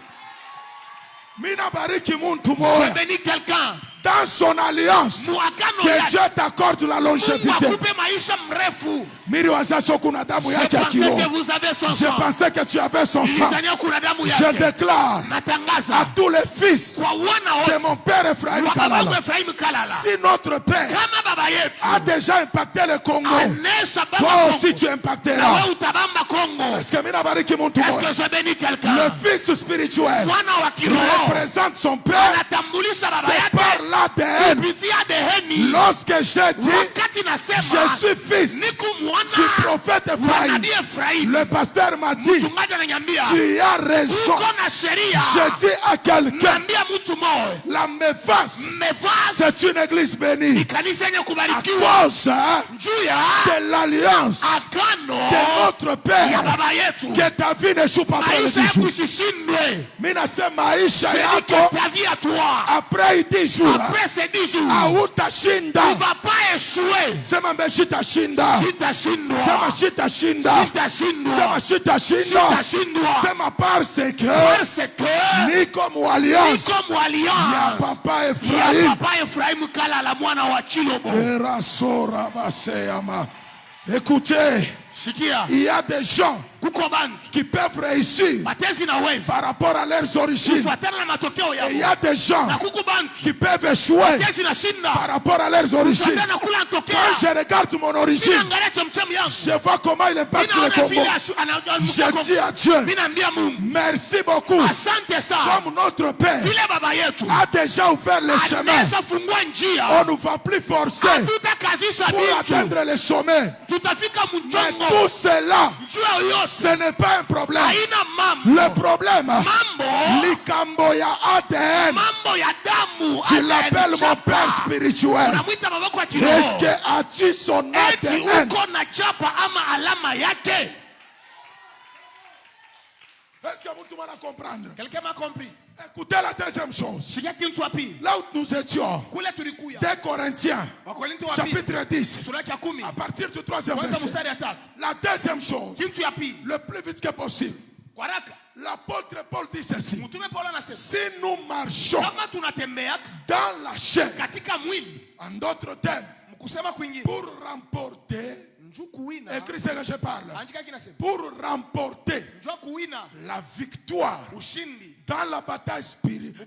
Speaker 1: Mina bariki muntu
Speaker 2: Je
Speaker 1: moya.
Speaker 2: bénis quelqu'un.
Speaker 1: Dans son alliance,
Speaker 2: Muagano
Speaker 1: que
Speaker 2: yake.
Speaker 1: Dieu t'accorde la
Speaker 2: Mungu
Speaker 1: longévité.
Speaker 2: akupe maisha mrefu.
Speaker 1: Miri wazaso kuna damu
Speaker 2: Je
Speaker 1: yake ya
Speaker 2: pensais
Speaker 1: kiroho.
Speaker 2: que vous avez son
Speaker 1: Je
Speaker 2: sang.
Speaker 1: pensais que tu avais son sang.
Speaker 2: Nilizania kuna damu
Speaker 1: Je
Speaker 2: yake.
Speaker 1: déclare à
Speaker 2: Natangaza
Speaker 1: tous les fils
Speaker 2: kwa wana
Speaker 1: de
Speaker 2: wote
Speaker 1: mon père Ephraim
Speaker 2: wa babangu
Speaker 1: Kalala.
Speaker 2: Efraimu Kalala.
Speaker 1: Si notre père
Speaker 2: Kama baba yetu
Speaker 1: a déjà impacté le Congo,
Speaker 2: anesha
Speaker 1: toi
Speaker 2: baba
Speaker 1: aussi
Speaker 2: Kongo,
Speaker 1: tu
Speaker 2: na
Speaker 1: impacteras.
Speaker 2: wewe utabamba Kongo.
Speaker 1: Est-ce que mina bariki muntu
Speaker 2: Est-ce
Speaker 1: moya?
Speaker 2: que je bénis quelqu'un?
Speaker 1: Le fils spirituel
Speaker 2: Mwana wa kiroho
Speaker 1: représente son père.
Speaker 2: anatambulisha baba
Speaker 1: C'est par
Speaker 2: yake
Speaker 1: l'ADN.
Speaker 2: kupitia deheni.
Speaker 1: Lorsque je dis
Speaker 2: Wakati nasema
Speaker 1: je suis fils
Speaker 2: niku
Speaker 1: du
Speaker 2: mwana
Speaker 1: prophète
Speaker 2: wa
Speaker 1: Ephraim,
Speaker 2: nabii Efraimu,
Speaker 1: le pasteur m'a dit
Speaker 2: mchungaji ananiambia
Speaker 1: tu as raison.
Speaker 2: uko na sheria.
Speaker 1: Je dis à quelqu'un,
Speaker 2: Naambia mtu moyo,
Speaker 1: la méface,
Speaker 2: mmefasi
Speaker 1: c'est une église bénie.
Speaker 2: ni kanisa yenye
Speaker 1: À
Speaker 2: kubarikiwa
Speaker 1: cause
Speaker 2: juu ya
Speaker 1: de l'alliance
Speaker 2: agano
Speaker 1: de notre
Speaker 2: ya
Speaker 1: Père,
Speaker 2: baba yetu.
Speaker 1: que ta vie n'échoue pas après les
Speaker 2: Maisha
Speaker 1: 10 jours.
Speaker 2: yako isishindwe.
Speaker 1: Mina sema maisha
Speaker 2: C'est dit
Speaker 1: yako
Speaker 2: que ta vie à toi,
Speaker 1: après 10 jours
Speaker 2: après ces 10 jours,
Speaker 1: hautashinda.
Speaker 2: tu vas pas échouer.
Speaker 1: Sema shitashinda.
Speaker 2: Sitashindwa.
Speaker 1: Sema shitashinda.
Speaker 2: Sitashindwa.
Speaker 1: Sema shitashinda.
Speaker 2: Sitashindwa.
Speaker 1: Sema parce que
Speaker 2: Parce que
Speaker 1: niko mualliance
Speaker 2: niko
Speaker 1: ya
Speaker 2: mwalliance
Speaker 1: papa
Speaker 2: ya
Speaker 1: Ephraim.
Speaker 2: papa Efraimu Kalala mwana wa Chilobo.
Speaker 1: Erasora baseyama. Écoutez,
Speaker 2: Sikia,
Speaker 1: il y a des gens
Speaker 2: kuko bantu
Speaker 1: qui peuvent réussir
Speaker 2: batezi naweza
Speaker 1: par rapport à leurs origines.
Speaker 2: kufuatana na matokeo
Speaker 1: Et il y
Speaker 2: yao,
Speaker 1: a des gens
Speaker 2: na kuko bantu
Speaker 1: qui peuvent échouer
Speaker 2: batezi nashinda
Speaker 1: par rapport à leurs origines.
Speaker 2: kufuatana na kula
Speaker 1: Quand
Speaker 2: natokea.
Speaker 1: je regarde mon origine,
Speaker 2: Ninaangalia chemchemi yangu,
Speaker 1: je vois comment il impacte le
Speaker 2: ninaona
Speaker 1: Congo.
Speaker 2: vile
Speaker 1: Je dis à Dieu,
Speaker 2: ninaambia Mungu
Speaker 1: merci beaucoup.
Speaker 2: asante sana,
Speaker 1: Comme notre Père
Speaker 2: vile baba yetu
Speaker 1: a déjà ouvert le chemin,
Speaker 2: ameshafungua njia,
Speaker 1: on ne va plus forcer
Speaker 2: hatutakazisha
Speaker 1: pour
Speaker 2: vitu,
Speaker 1: atteindre le sommet.
Speaker 2: tutafika
Speaker 1: Mais
Speaker 2: mchongo.
Speaker 1: tout cela,
Speaker 2: Njia yoyote
Speaker 1: ce n'est pas un problème.
Speaker 2: haina mambo,
Speaker 1: Le problème,
Speaker 2: mambo
Speaker 1: likambo ya ADN,
Speaker 2: mambo ya damu.
Speaker 1: tu l'appelles mon père spirituel.
Speaker 2: Unamwita babako wa
Speaker 1: Est-ce
Speaker 2: kiroho,
Speaker 1: que as-tu son
Speaker 2: eti
Speaker 1: ADN?
Speaker 2: uko na chapa ama alama yake.
Speaker 1: Est-ce que vous pouvez comprendre?
Speaker 2: Quelqu'un m'a compris?
Speaker 1: Écoutez la deuxième chose.
Speaker 2: Shikia kitu wa pili,
Speaker 1: Là où nous étions,
Speaker 2: kule tulikuya
Speaker 1: 2 Corinthiens,
Speaker 2: Wakorintho wa pili
Speaker 1: chapitre 10,
Speaker 2: sura ya 10
Speaker 1: à partir du 3e
Speaker 2: kwanza
Speaker 1: verset.
Speaker 2: mstari ya 3.
Speaker 1: La deuxième chose,
Speaker 2: Kitu ya pili,
Speaker 1: le plus vite que possible,
Speaker 2: kwa haraka,
Speaker 1: l'apôtre Paul dit ceci.
Speaker 2: mtume Paulo anasema
Speaker 1: Si nous marchons
Speaker 2: kama tunatembea
Speaker 1: dans la chair,
Speaker 2: katika mwili,
Speaker 1: en d'autres termes,
Speaker 2: mkusema kwingine,
Speaker 1: pour remporter,
Speaker 2: njoo kuwina,
Speaker 1: écrit ce que je parle,
Speaker 2: andika kinasema
Speaker 1: pour remporter
Speaker 2: njoo kuwina
Speaker 1: la victoire
Speaker 2: ushindi
Speaker 1: dans la bataille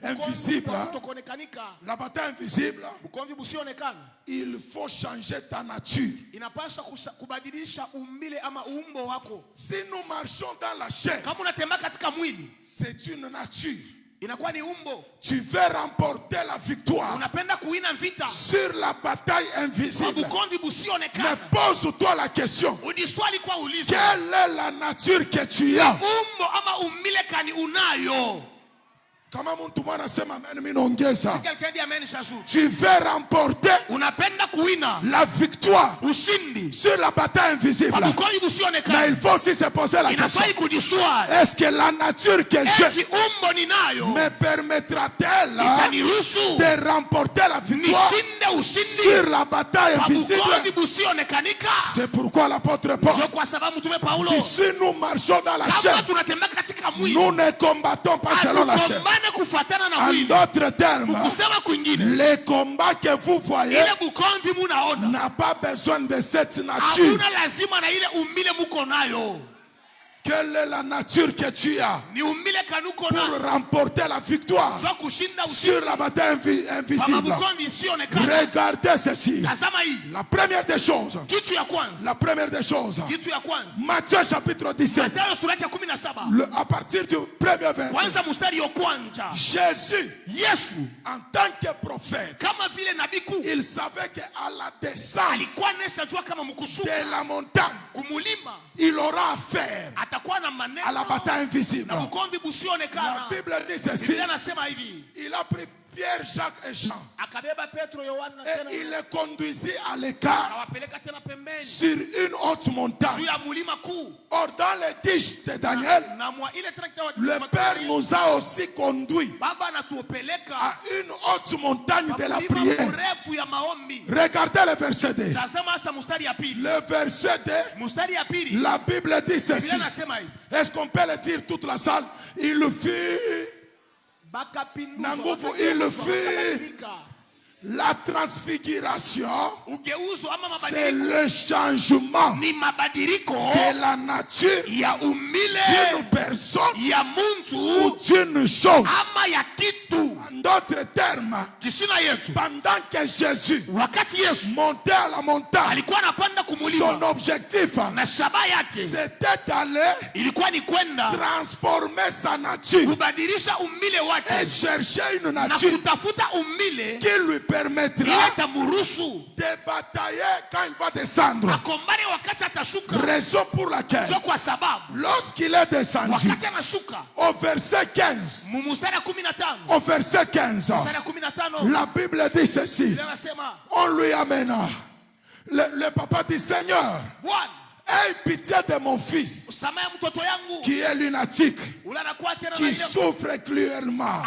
Speaker 1: invisible,
Speaker 2: kutokonekanika,
Speaker 1: la bataille invisible,
Speaker 2: bukonvi busionekana,
Speaker 1: il faut changer ta nature.
Speaker 2: inapaswa kubadilisha umbile ama uumbo wako.
Speaker 1: Si nous marchons dans la chair,
Speaker 2: Kama unatembea katika mwili,
Speaker 1: c'est une nature.
Speaker 2: inakuwa ni umbo.
Speaker 1: Tu veux remporter la victoire
Speaker 2: Unapenda kuwina vita
Speaker 1: sur la bataille
Speaker 2: kwa
Speaker 1: invisible.
Speaker 2: bukonvi
Speaker 1: Mais
Speaker 2: busionekana.
Speaker 1: pose-toi la question.
Speaker 2: Udiswali kwa ulizo,
Speaker 1: Quelle est la nature que tu as?
Speaker 2: umbo ama umbile kani unayo?
Speaker 1: Kama mtu mwana sema amen, mimi naongeza.
Speaker 2: Quelqu'un dit amen shashu.
Speaker 1: Tu veux remporter
Speaker 2: Unapenda kuwina
Speaker 1: la victoire
Speaker 2: ushindi
Speaker 1: sur la bataille invisible.
Speaker 2: kwa bukonvi
Speaker 1: Mais
Speaker 2: busionekana.
Speaker 1: il faut aussi se poser la question.
Speaker 2: Inafai kudiswali,
Speaker 1: Est-ce que la nature que j'ai
Speaker 2: eti umbo ninayo
Speaker 1: me permettra-t-elle
Speaker 2: itaniruhusu
Speaker 1: de remporter la victoire
Speaker 2: nishinde ushindi
Speaker 1: sur la bataille
Speaker 2: kwa bukonvi
Speaker 1: invisible?
Speaker 2: busionekanika?
Speaker 1: C'est pourquoi l'apôtre Paul
Speaker 2: Ndio kwa sababu mtume Paulo,
Speaker 1: dit, si nous marchons dans la
Speaker 2: kama
Speaker 1: chair,
Speaker 2: tunatembea katika mwili,
Speaker 1: nous ne combattons pas selon la chair.
Speaker 2: hatukombane kufuatana na
Speaker 1: En
Speaker 2: mwili.
Speaker 1: d'autres termes,
Speaker 2: Kusema kwingine,
Speaker 1: les combats que vous voyez
Speaker 2: ile bukonvi munaona
Speaker 1: n'a pas besoin de cette nature.
Speaker 2: hakuna lazima na ile umbile muko nayo.
Speaker 1: Quelle est la nature que tu as
Speaker 2: Ni umbile kanuko
Speaker 1: pour
Speaker 2: nayo
Speaker 1: remporter la victoire
Speaker 2: kwa kushinda
Speaker 1: sur
Speaker 2: ushindi
Speaker 1: la bataille
Speaker 2: kwa
Speaker 1: invisible?
Speaker 2: bukonvi isionekana.
Speaker 1: Regardez ceci.
Speaker 2: Tazama hii
Speaker 1: La première des choses,
Speaker 2: kitu ya kwanza,
Speaker 1: la première des choses,
Speaker 2: kitu ya kwanza,
Speaker 1: Matthieu chapitre 17,
Speaker 2: Mathayo sura ya 17
Speaker 1: à partir du premier verset,
Speaker 2: kwanza mstari wa kwanza.
Speaker 1: Jésus,
Speaker 2: Yesu
Speaker 1: en tant que prophète,
Speaker 2: kama vile nabii kuu
Speaker 1: il savait qu'à la descente
Speaker 2: alikuwa anashajua kama mkushuka
Speaker 1: de la montagne,
Speaker 2: kumulima
Speaker 1: il aura affaire
Speaker 2: atakuwa na maneno
Speaker 1: à la bataille invisible.
Speaker 2: na bukonvi
Speaker 1: La
Speaker 2: busionekana.
Speaker 1: Bible dit ceci,
Speaker 2: Biblia nasema hivi,
Speaker 1: il a pris Pierre, Jacques et Jean
Speaker 2: akabeba Petro, Yohana
Speaker 1: et
Speaker 2: tena
Speaker 1: il les conduisit à l'écart
Speaker 2: akawapeleka tena pembeni
Speaker 1: sur une haute
Speaker 2: juu
Speaker 1: montagne.
Speaker 2: ya mulima kuu.
Speaker 1: Or, dans les tiges de Daniel,
Speaker 2: Na mwa ile trakta wa
Speaker 1: le Père nous a aussi conduits
Speaker 2: Baba anatuopeleka
Speaker 1: à une haute montagne de la
Speaker 2: mulima
Speaker 1: prière.
Speaker 2: mrefu ya maombi.
Speaker 1: Regardez le verset 2.
Speaker 2: Tazama hasa mstari ya pili.
Speaker 1: Le verset 2,
Speaker 2: Mstari ya pili
Speaker 1: la Bible dit ceci.
Speaker 2: Biblia nasema hivi,
Speaker 1: Est-ce qu'on peut le dire toute la salle? Il fut na nguvu il fit la transfiguration, c'est le changement de la nature d'une personne ou d'une chose. En d'autres termes, pendant que Jésus montait à la montagne, son objectif c'était d'aller transformer sa nature et chercher une nature qui lui permettra de batailler quand il va descendre. Raison pour laquelle, lorsqu'il est descendu, au verset 15, la Bible dit ceci. On lui amena. Le papa dit, Seigneur, aie pitié de mon fils qui est lunatique, qui souffre cruellement.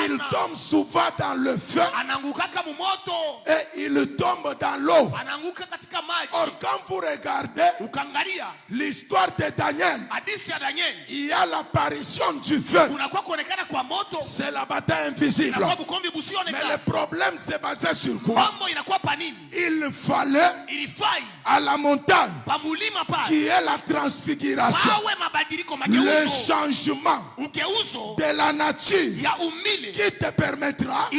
Speaker 1: Il tombe souvent dans le feu et il tombe dans l'eau. Or, quand vous regardez l'histoire de Daniel, il y a l'apparition du feu. C'est la bataille invisible. Mais le problème c'est basé sur quoi? Il fallait à la montagne qui est la transfiguration, le changement de la nature qui te permettra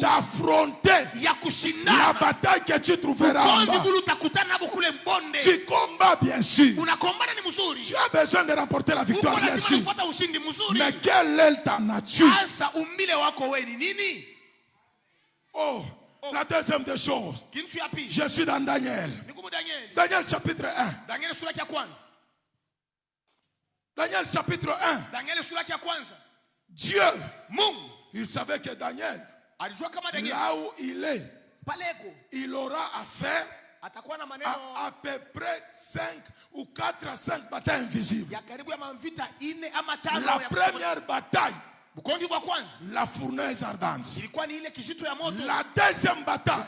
Speaker 1: d'affronter la bataille que tu trouveras en bas. Tu combats bien sûr, tu as besoin de remporter la victoire bien sûr, mais quelle est ta nature? Oh, la deuxième des choses, je suis dans Daniel. Daniel chapitre 1. Daniel chapitre 1. Dieu, il savait que Daniel, là où il est, il aura affaire à peu près 5 ou 4 à 5 batailles invisibles. La première bataille, la fournaise ardente. La deuxième bataille,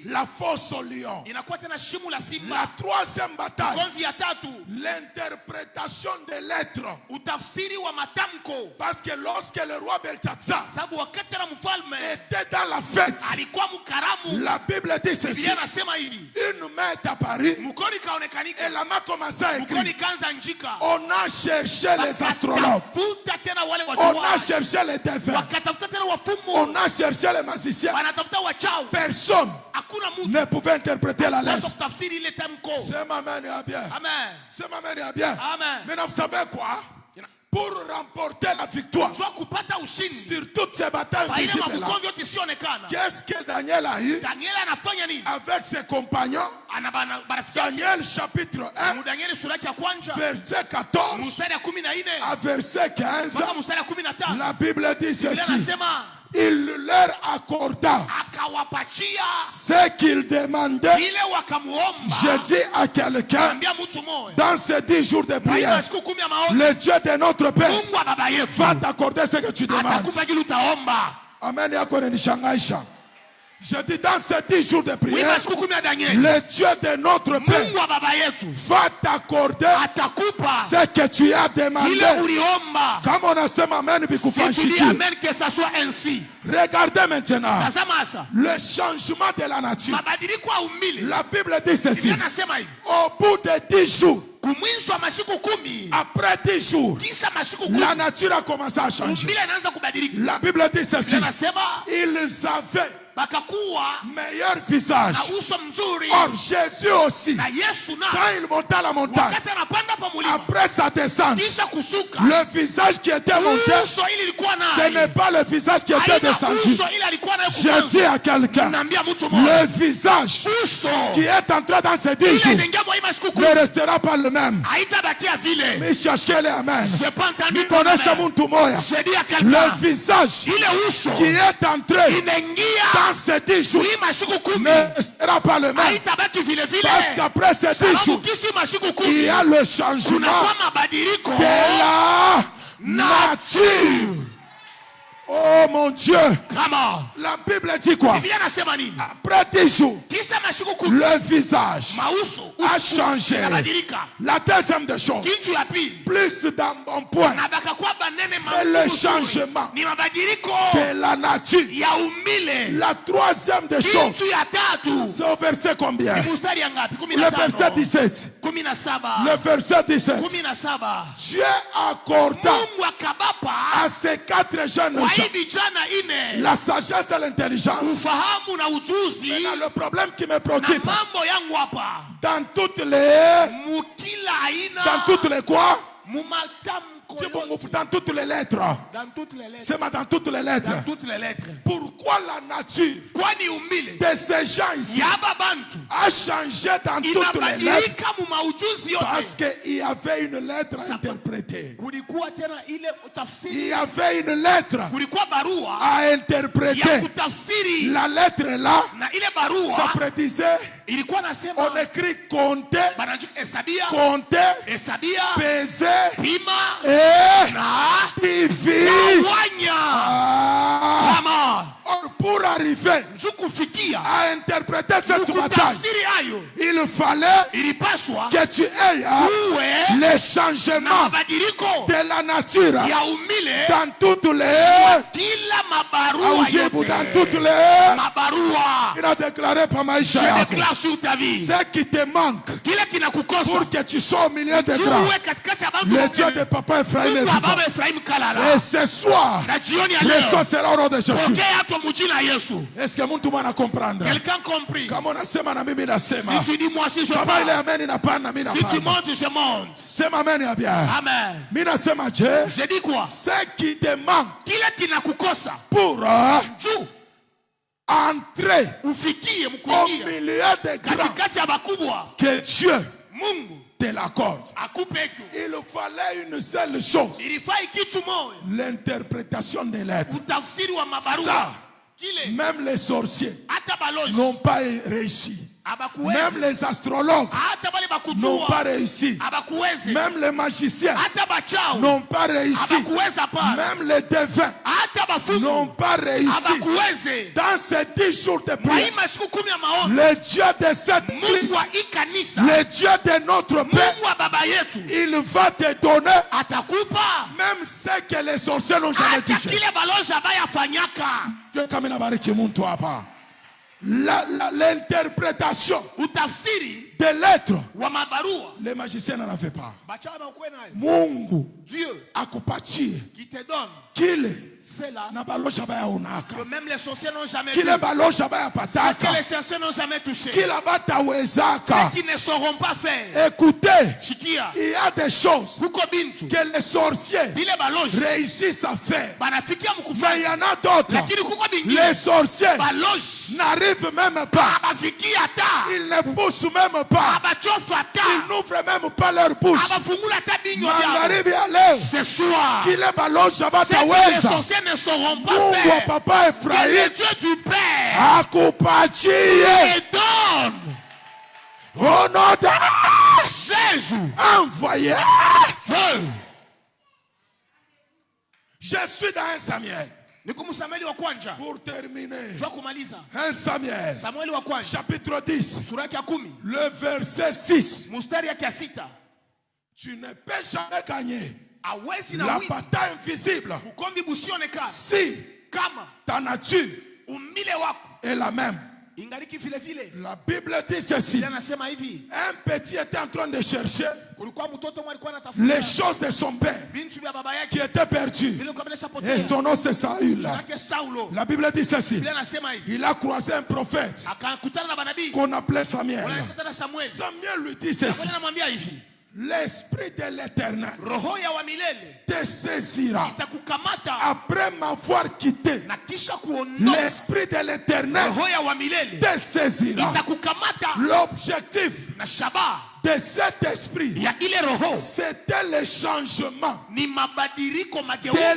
Speaker 1: la fosse au lion. La troisième bataille, l'interprétation des lettres. Parce que lorsque le roi Belshazzar était dans la fête, la Bible dit ceci. Une main est apparue et la main commençait à écrire. On a cherché les astrologues, on a cherché les défunts, on a cherché les magiciens. Personne ne pouvait interpréter la lettre. C'est ma main à bien. C'est ma main à bien. Mais vous savez quoi? Pour remporter la victoire sur toutes ces batailles visibles-là, qu'est-ce que Daniel a eu avec ses compagnons? Daniel chapitre 1, verset 14 à verset 15, la Bible dit ceci. Il leur accorda ce qu'ils demandaient. Je dis à quelqu'un, dans ces 10 jours de prière, le Dieu de notre Père va t'accorder ce que tu demandes. Amen. Je dis dans ces 10 jours de prière, le Dieu de notre Père va t'accorder ce que tu as demandé. Comme on a ce amen,
Speaker 2: que ça soit ainsi.
Speaker 1: Regardez maintenant le changement de la nature. La Bible dit ceci. Au bout de 10 jours, après 10 jours, la nature a commencé à changer. La Bible dit ceci. Ils avaient meilleur visage. Or Jésus aussi, quand il monta à la montagne, après sa descente, le visage qui était monté, ce n'est pas le visage qui était descendu. Je dis à quelqu'un, le visage qui est entré dans ces 10 jours ne restera pas le même. Mais cherchez les amen. Le visage qui est entré dans ces 10 jours ne sera pas le même. Parce qu'après ces 10 jours, il y a le changement de la nature. Oh mon Dieu. La Bible dit quoi? Après 10 jours, le visage a changé. La deuxième des choses, plus d'un bon point, C'est le changement de la nature. La troisième des choses, c'est au verset combien? Le verset 17. Le verset 17. Dieu accorda à ces 4 jeunes gens la sagesse et l'intelligence. Maintenant, le problème qui me préoccupe, dans toutes les quoi? Dans toutes les lettres. C'est dans toutes les lettres. Pourquoi la nature de ces gens ici a changé dans toutes les lettres? Parce qu'il y avait une lettre interprétée. Il y avait une lettre à interpréter. La lettre là, ça prédisait. On écrit compter, peser et diviser. Pour arriver à interpréter cette bataille, il fallait que tu aies les changements de la nature dans toutes les. Il a déclaré par Maïcha, ce qui te manque pour que tu sois au milieu des grands, le Dieu de papa Ephraim est vivant. Et ce soir, reçois cela au nom de Jésus. Est-ce que mtu mwana comprendre?
Speaker 2: Quelqu'un compris?
Speaker 1: Kama unasema na mimi nasema.
Speaker 2: Si tu dis moi aussi je
Speaker 1: kama
Speaker 2: parle.
Speaker 1: ile amen inapanda mimi napanda.
Speaker 2: Si tu montes je monte.
Speaker 1: Sema amen ya bien.
Speaker 2: Amen.
Speaker 1: Mimi nasema je?
Speaker 2: Je dis quoi?
Speaker 1: Ce qui te manque
Speaker 2: Kile kinakukosa
Speaker 1: pour
Speaker 2: juu
Speaker 1: entrer
Speaker 2: ufikie
Speaker 1: au
Speaker 2: mkuingia
Speaker 1: milieu des grands
Speaker 2: katikati ya bakubwa
Speaker 1: que Dieu
Speaker 2: Mungu
Speaker 1: te l'accorde.
Speaker 2: akupe.
Speaker 1: Il fallait une seule chose.
Speaker 2: Ilifai kitu moja.
Speaker 1: L'interprétation des lettres.
Speaker 2: Utafsiri wa mabarua.
Speaker 1: Ça,
Speaker 2: Kile
Speaker 1: même les sorciers
Speaker 2: hata balozi
Speaker 1: n'ont pas réussi.
Speaker 2: abakuweze.
Speaker 1: Même les astrologues
Speaker 2: Hata bale
Speaker 1: n'ont
Speaker 2: bakujua
Speaker 1: pas réussi.
Speaker 2: abakuweze.
Speaker 1: Même les magiciens
Speaker 2: Hata bachao
Speaker 1: n'ont pas réussi.
Speaker 2: abakuweza pa.
Speaker 1: Même les devins
Speaker 2: Hata bafumu
Speaker 1: n'ont pas réussi.
Speaker 2: abakuweze.
Speaker 1: Dans ces 10 jours de prière,
Speaker 2: Maima siku 10 ya maombi.
Speaker 1: le Dieu de cette
Speaker 2: Mungu
Speaker 1: église,
Speaker 2: wa ikanisa.
Speaker 1: le Dieu de notre Père,
Speaker 2: Mungu wa baba yetu
Speaker 1: il va te donner
Speaker 2: atakupa
Speaker 1: même ce que les sorciers n'ont jamais
Speaker 2: hata
Speaker 1: touché.
Speaker 2: kile balozi abaya fanyaka.
Speaker 1: Dieu kama inabariki mtu hapa. L'interprétation
Speaker 2: Utafsiri
Speaker 1: des lettres,
Speaker 2: wa mabarua
Speaker 1: les magiciens n'en avaient pas.
Speaker 2: bachao bakwe nayo.
Speaker 1: Mungu
Speaker 2: Dieu
Speaker 1: akupatie
Speaker 2: qui te donne
Speaker 1: kile
Speaker 2: c'est là
Speaker 1: na balosha baya onaka,
Speaker 2: que même les sorciers n'ont jamais vu.
Speaker 1: kile balosha baya
Speaker 2: Ce que
Speaker 1: pataka,
Speaker 2: les sorciers n'ont jamais touché.
Speaker 1: kila batawezaka.
Speaker 2: Ce qui ne sauront pas faire.
Speaker 1: Écoutez,
Speaker 2: Shikia
Speaker 1: il y a des choses
Speaker 2: huko bintu
Speaker 1: que les sorciers
Speaker 2: bile balozi
Speaker 1: réussissent à faire,
Speaker 2: banafikia
Speaker 1: mais il y
Speaker 2: mkufanya.
Speaker 1: en a d'autres.
Speaker 2: Lakini huko bingine
Speaker 1: Les sorciers
Speaker 2: balozi
Speaker 1: n'arrivent même pas,
Speaker 2: abafikia hata
Speaker 1: ils ne poussent même pas,
Speaker 2: abachofa hata
Speaker 1: ils n'ouvrent même pas leur bouche.
Speaker 2: abafungula hata binyo vyao.
Speaker 1: Magharibi ya leo
Speaker 2: Ce soir
Speaker 1: kile balosha
Speaker 2: ce que les
Speaker 1: bataweza,
Speaker 2: sorciers ne sauront pas
Speaker 1: Mungu wa
Speaker 2: faire.
Speaker 1: papa
Speaker 2: Que le
Speaker 1: Ephraim
Speaker 2: Dieu du Père
Speaker 1: akupatie
Speaker 2: et donne
Speaker 1: au nom de
Speaker 2: Jésus.
Speaker 1: envoyé.
Speaker 2: Feu.
Speaker 1: Je suis dans 1 Samuel.
Speaker 2: Niko Samueli wa kwanza.
Speaker 1: Pour terminer,
Speaker 2: Jua kumaliza.
Speaker 1: 1 Samuel,
Speaker 2: Samueli wa kwanza.
Speaker 1: chapitre 10,
Speaker 2: Sura ya 10.
Speaker 1: le verset 6.
Speaker 2: Mstari ya 6.
Speaker 1: Tu ne peux jamais gagner
Speaker 2: Hawezi na
Speaker 1: la
Speaker 2: wivu.
Speaker 1: bataille invisible
Speaker 2: Ukombi busionekana.
Speaker 1: si
Speaker 2: Kama
Speaker 1: ta nature
Speaker 2: umbile wako
Speaker 1: est la même.
Speaker 2: ingaliki vile vile.
Speaker 1: La Bible dit ceci.
Speaker 2: Biblia nasema hivi.
Speaker 1: Un petit était en train de chercher
Speaker 2: Kulikuwa mtoto mmoja alikuwa anatafuta
Speaker 1: les choses de son père
Speaker 2: binti vya baba
Speaker 1: qui
Speaker 2: yake.
Speaker 1: étaient perdues.
Speaker 2: Vile ukabelesha
Speaker 1: Et
Speaker 2: potea.
Speaker 1: son nom c'est Saül.
Speaker 2: Yake Saulo.
Speaker 1: La Bible dit ceci.
Speaker 2: Biblia nasema hivi.
Speaker 1: Il a croisé un prophète
Speaker 2: Akakutana na manabii.
Speaker 1: qu'on appelait Samuel.
Speaker 2: Wanaitana Samuel.
Speaker 1: Samuel lui dit ceci.
Speaker 2: Samuel anamwambia hivi.
Speaker 1: L'esprit de l'éternel
Speaker 2: Roho ya wa milele
Speaker 1: te saisira
Speaker 2: itakukamata
Speaker 1: après m'avoir quitté.
Speaker 2: na kisha kuondoka.
Speaker 1: L'esprit de l'éternel
Speaker 2: Roho ya wa milele
Speaker 1: te saisira.
Speaker 2: itakukamata
Speaker 1: L'objectif
Speaker 2: na shaba
Speaker 1: de cet esprit,
Speaker 2: ya ile roho
Speaker 1: c'était le changement
Speaker 2: ni mabadiliko
Speaker 1: de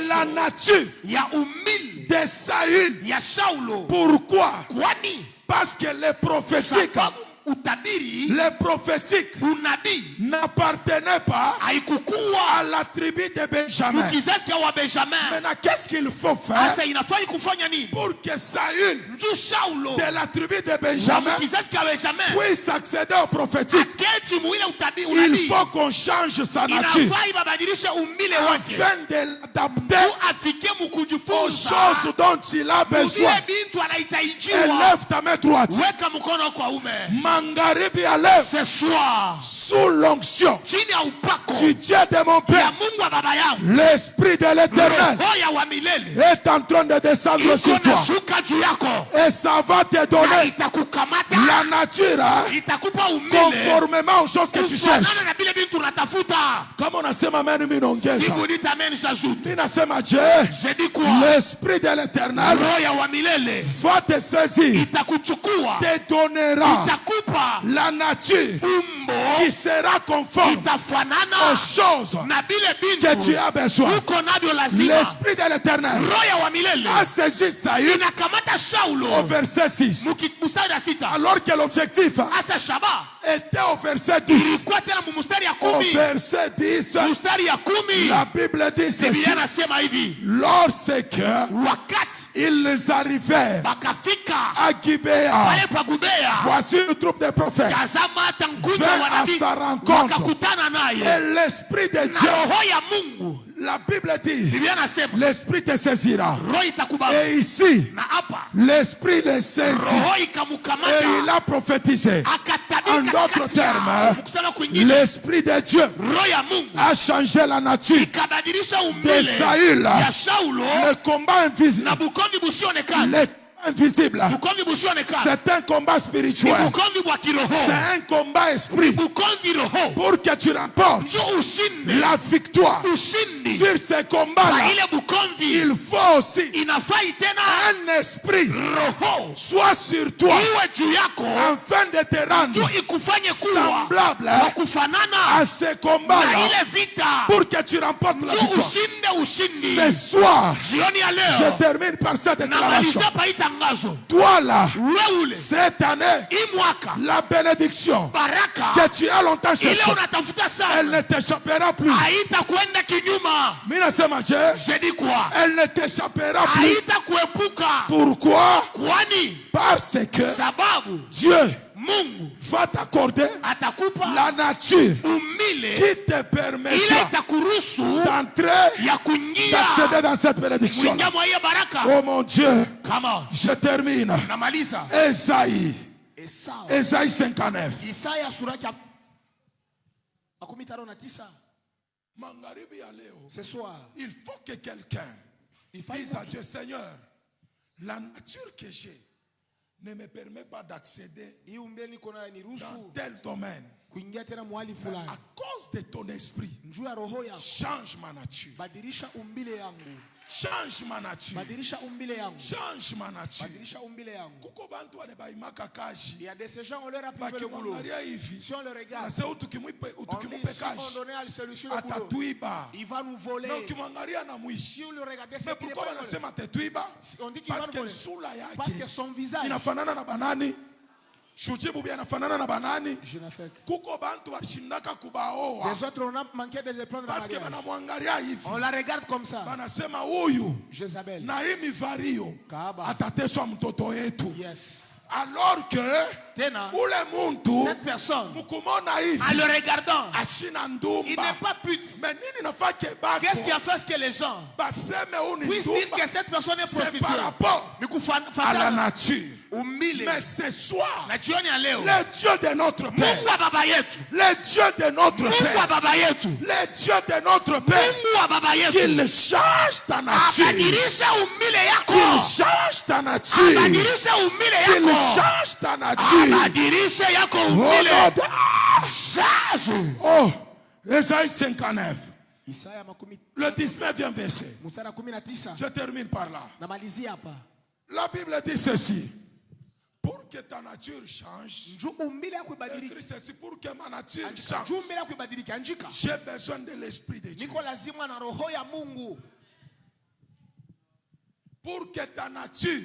Speaker 1: la
Speaker 2: mageuzi
Speaker 1: nature
Speaker 2: ya umili
Speaker 1: de Saül.
Speaker 2: ya Saulo.
Speaker 1: Pourquoi?
Speaker 2: Kwani
Speaker 1: Parce que les prophétiques,
Speaker 2: sababu utabiri
Speaker 1: les prophétiques
Speaker 2: unabii
Speaker 1: n'appartenaient pas
Speaker 2: haikukuwa
Speaker 1: à la tribu de Benjamin.
Speaker 2: Mu kizazi wa Benjamin.
Speaker 1: Maintenant, qu'est-ce qu'il faut faire
Speaker 2: Asa inafai kufanya nini?
Speaker 1: pour que Saül
Speaker 2: Nju Saulo.
Speaker 1: de la tribu de Benjamin
Speaker 2: Mu kizazi wa Benjamin.
Speaker 1: puisse accéder au prophétique?
Speaker 2: Aketi muile utabii
Speaker 1: Il
Speaker 2: unabii.
Speaker 1: faut qu'on change sa nature
Speaker 2: Inafai babadilishe umbile wake.
Speaker 1: afin de l'adapter
Speaker 2: Afike mu
Speaker 1: aux
Speaker 2: kujifunza.
Speaker 1: choses dont il a besoin.
Speaker 2: Vile bintu anahitajiwa.
Speaker 1: Élève ta main droite.
Speaker 2: Weka mkono kwa ume.
Speaker 1: Magharibi ya leo,
Speaker 2: Ce soir.
Speaker 1: sous l'onction
Speaker 2: Chini ya upako.
Speaker 1: du Dieu de mon
Speaker 2: Ya
Speaker 1: Père,
Speaker 2: Mungu wa baba yangu.
Speaker 1: l'Esprit de l'Éternel
Speaker 2: Roho ya wa milele.
Speaker 1: est en train de descendre sur
Speaker 2: Iko
Speaker 1: toi.
Speaker 2: nashuka juu yako.
Speaker 1: Et ça va te
Speaker 2: Na
Speaker 1: donner
Speaker 2: itakukamata.
Speaker 1: la nature hein,
Speaker 2: Itakupa umbile.
Speaker 1: conformément aux choses que tu cherches.
Speaker 2: Kufanana na vile bintu unatafuta.
Speaker 1: Kama unasema mimi ninaongeza,
Speaker 2: Siku nitameni shazutu.
Speaker 1: mimi nasema je,
Speaker 2: Je dis quoi?
Speaker 1: l'Esprit de l'Éternel
Speaker 2: Roho ya wa milele.
Speaker 1: va te saisir,
Speaker 2: Itakuchukua.
Speaker 1: te donnera
Speaker 2: Itakupa
Speaker 1: la nature
Speaker 2: umbo.
Speaker 1: qui sera conforme
Speaker 2: Itafanana
Speaker 1: aux choses
Speaker 2: na vile
Speaker 1: que tu
Speaker 2: bintu
Speaker 1: as besoin.
Speaker 2: uko navyo lazima.
Speaker 1: L'Esprit de l'Éternel
Speaker 2: Roho ya wa milele
Speaker 1: a saisi Saül
Speaker 2: inakamata
Speaker 1: au
Speaker 2: Saulo
Speaker 1: verset 6.
Speaker 2: mustari ya sita.
Speaker 1: Alors que l'objectif
Speaker 2: Asa shaba
Speaker 1: était au verset 10.
Speaker 2: ilikuwa tena mu mustari ya
Speaker 1: Au
Speaker 2: 10.
Speaker 1: verset 10,
Speaker 2: Mustari ya 10
Speaker 1: la Bible dit ceci.
Speaker 2: Biblia nasema hivi,
Speaker 1: Lorsque
Speaker 2: wakati
Speaker 1: ils arrivèrent
Speaker 2: bakafika
Speaker 1: à Gibea,
Speaker 2: pale pa Gibea,
Speaker 1: voici une troupe de prophètes
Speaker 2: tazama hata mkuta
Speaker 1: vint
Speaker 2: wa
Speaker 1: à
Speaker 2: nabii
Speaker 1: sa rencontre.
Speaker 2: wakakutana naye
Speaker 1: Et l'Esprit de
Speaker 2: na
Speaker 1: Dieu,
Speaker 2: roho ya Mungu.
Speaker 1: la Bible dit,
Speaker 2: Biblia nasema
Speaker 1: l'Esprit te saisira.
Speaker 2: roho itakubali,
Speaker 1: Et ici,
Speaker 2: na hapa
Speaker 1: l'Esprit le saisit.
Speaker 2: roho
Speaker 1: Et il
Speaker 2: ikamukamata
Speaker 1: a prophétisé. En
Speaker 2: akatabika
Speaker 1: d'autres termes,
Speaker 2: kusema kwingine,
Speaker 1: l'Esprit de Dieu
Speaker 2: roho ya Mungu
Speaker 1: a changé la nature
Speaker 2: ikabadilisha
Speaker 1: de
Speaker 2: umbile
Speaker 1: Saül.
Speaker 2: ya Saulo
Speaker 1: Le combat invisible,
Speaker 2: na bukondi busionekana.
Speaker 1: le invisible,
Speaker 2: Bukondi busionekana
Speaker 1: c'est un combat
Speaker 2: ni
Speaker 1: spirituel.
Speaker 2: bukondi bwa kiroho,
Speaker 1: C'est un combat esprit
Speaker 2: bukondi roho
Speaker 1: pour que tu remportes
Speaker 2: njo ushinde,
Speaker 1: la victoire
Speaker 2: ushindi
Speaker 1: sur ces
Speaker 2: kwa
Speaker 1: combats-là.
Speaker 2: ile bukondi.
Speaker 1: Il faut aussi
Speaker 2: Inafai tena
Speaker 1: un esprit
Speaker 2: roho
Speaker 1: soit sur toi
Speaker 2: iwe juu yako
Speaker 1: afin de te
Speaker 2: juu
Speaker 1: rendre
Speaker 2: ikufanye kuwa
Speaker 1: semblable
Speaker 2: wa kufanana
Speaker 1: à ces
Speaker 2: na
Speaker 1: combats-là
Speaker 2: ile vita,
Speaker 1: pour que tu remportes la
Speaker 2: juu
Speaker 1: victoire.
Speaker 2: ushinde ushindi.
Speaker 1: Ce soir,
Speaker 2: Jioni ya
Speaker 1: je
Speaker 2: leo
Speaker 1: termine par cette déclaration.
Speaker 2: namaliza pa hii tangazo,
Speaker 1: Toi là,
Speaker 2: wewe ule
Speaker 1: cette année,
Speaker 2: hii mwaka
Speaker 1: la bénédiction
Speaker 2: baraka
Speaker 1: que tu as longtemps
Speaker 2: ile
Speaker 1: cherchée,
Speaker 2: unatafuta
Speaker 1: elle
Speaker 2: sana
Speaker 1: ne t'échappera plus.
Speaker 2: haitakwenda kinyuma.
Speaker 1: Mina sema je,
Speaker 2: Je dis quoi?
Speaker 1: elle ne t'échappera plus.
Speaker 2: Haitakuepuka.
Speaker 1: Pourquoi?
Speaker 2: Kwani
Speaker 1: Parce que
Speaker 2: sababu
Speaker 1: Dieu
Speaker 2: Mungu
Speaker 1: va t'accorder
Speaker 2: atakupa
Speaker 1: la nature
Speaker 2: umile
Speaker 1: qui te
Speaker 2: ile
Speaker 1: permettra
Speaker 2: itakuruhusu
Speaker 1: d'entrer,
Speaker 2: ya kuingia
Speaker 1: d'accéder dans cette bénédiction.
Speaker 2: kuingia mwa hiyo baraka.
Speaker 1: Oh mon Dieu,
Speaker 2: Kama
Speaker 1: je termine.
Speaker 2: namaliza
Speaker 1: Esaïe,
Speaker 2: Esau,
Speaker 1: Esaïe 59.
Speaker 2: Isaya sura ya 59.
Speaker 1: Magharibi ya leo,
Speaker 2: Ce soir,
Speaker 1: il faut que quelqu'un dise à Dieu, Seigneur, la nature que j'ai ne me permet pas d'accéder
Speaker 2: hii umbile niko nayo
Speaker 1: dans
Speaker 2: niruhusu
Speaker 1: tel domaine.
Speaker 2: kuingia tena mahali fulani.
Speaker 1: À cause de ton esprit,
Speaker 2: Njoo ya roho yako,
Speaker 1: change ma nature.
Speaker 2: badilisha umbile yangu,
Speaker 1: Change ma nature.
Speaker 2: badilisha umbile yangu,
Speaker 1: Change ma nature.
Speaker 2: badilisha umbile yangu.
Speaker 1: Kuko bantu wanabaimaka kaji.
Speaker 2: Il y a des gens on leur a privé le boulot.
Speaker 1: Bakimwangalia hivi.
Speaker 2: Si on le regarde,
Speaker 1: Anasema
Speaker 2: on dit
Speaker 1: utukimupe
Speaker 2: si on
Speaker 1: kaji.
Speaker 2: donnait à celui-ci le boulot,
Speaker 1: Atatuiba.
Speaker 2: il va nous voler.
Speaker 1: Na ukimwangalia na mwishi.
Speaker 2: Si on le regardait,
Speaker 1: Mais
Speaker 2: c'est qu'il n'est
Speaker 1: pourquoi
Speaker 2: pas volé.
Speaker 1: wanasema atatuiba?
Speaker 2: On dit qu'il va
Speaker 1: Parce
Speaker 2: nous
Speaker 1: que
Speaker 2: voler.
Speaker 1: sura
Speaker 2: Parce que
Speaker 1: yake
Speaker 2: son visage,
Speaker 1: inafanana na banani? Shujibu bia inafanana na banani?
Speaker 2: je n'ai fait que.
Speaker 1: Kuko bantu walishindaka kubaoa.
Speaker 2: Les autres, on a manqué de les prendre en
Speaker 1: Parce que
Speaker 2: mariage.
Speaker 1: banamwangalia hivi.
Speaker 2: On la regarde comme ça.
Speaker 1: Banasema huyu
Speaker 2: Jézabel.
Speaker 1: na hii mivario
Speaker 2: Kaaba.
Speaker 1: atateswa mtoto yetu.
Speaker 2: Yes.
Speaker 1: Alors que
Speaker 2: Tena,
Speaker 1: ule muntu
Speaker 2: cette personne,
Speaker 1: mkumona
Speaker 2: en
Speaker 1: hivi
Speaker 2: le regardant,
Speaker 1: ashina
Speaker 2: il
Speaker 1: ndumba.
Speaker 2: n'est pas pute.
Speaker 1: Mais nini nafaa kebako
Speaker 2: Qu'est-ce qui a fait ce que les gens
Speaker 1: baseme huu ni
Speaker 2: puissent dire
Speaker 1: ndumba?
Speaker 2: que cette personne est
Speaker 1: C'est
Speaker 2: prostituée?
Speaker 1: par rapport
Speaker 2: Ni
Speaker 1: à la
Speaker 2: kufuatana
Speaker 1: nature.
Speaker 2: umbile.
Speaker 1: Mais ce soir,
Speaker 2: Na jioni ya leo,
Speaker 1: le Dieu de notre Père,
Speaker 2: Mungu wa baba yetu,
Speaker 1: le Dieu de notre
Speaker 2: Mungu wa
Speaker 1: Père,
Speaker 2: baba yetu,
Speaker 1: le Dieu de notre Père,
Speaker 2: Mungu wa baba yetu
Speaker 1: qu'il change ta nature,
Speaker 2: abadilishe umbile yako,
Speaker 1: qu'il change ta nature,
Speaker 2: abadilishe umbile
Speaker 1: qu'il
Speaker 2: yako,
Speaker 1: change ta nature.
Speaker 2: abadilishe yako
Speaker 1: Oh,
Speaker 2: umbile.
Speaker 1: Lord.
Speaker 2: Chazo.
Speaker 1: Oh, Esaïe 59,
Speaker 2: Isaya makumi
Speaker 1: le 19e verset.
Speaker 2: mstari 19.
Speaker 1: Je termine par là.
Speaker 2: Namalizia hapa.
Speaker 1: La Bible dit ceci. Pour que ta nature change,
Speaker 2: Njoo umbile yako ibadilike.
Speaker 1: écrit ceci, pour que ma nature change,
Speaker 2: Njoo umbile yako ibadilike. Andika.
Speaker 1: j'ai besoin de l'Esprit de Dieu.
Speaker 2: Niko lazima na roho ya Mungu.
Speaker 1: Pour que ta nature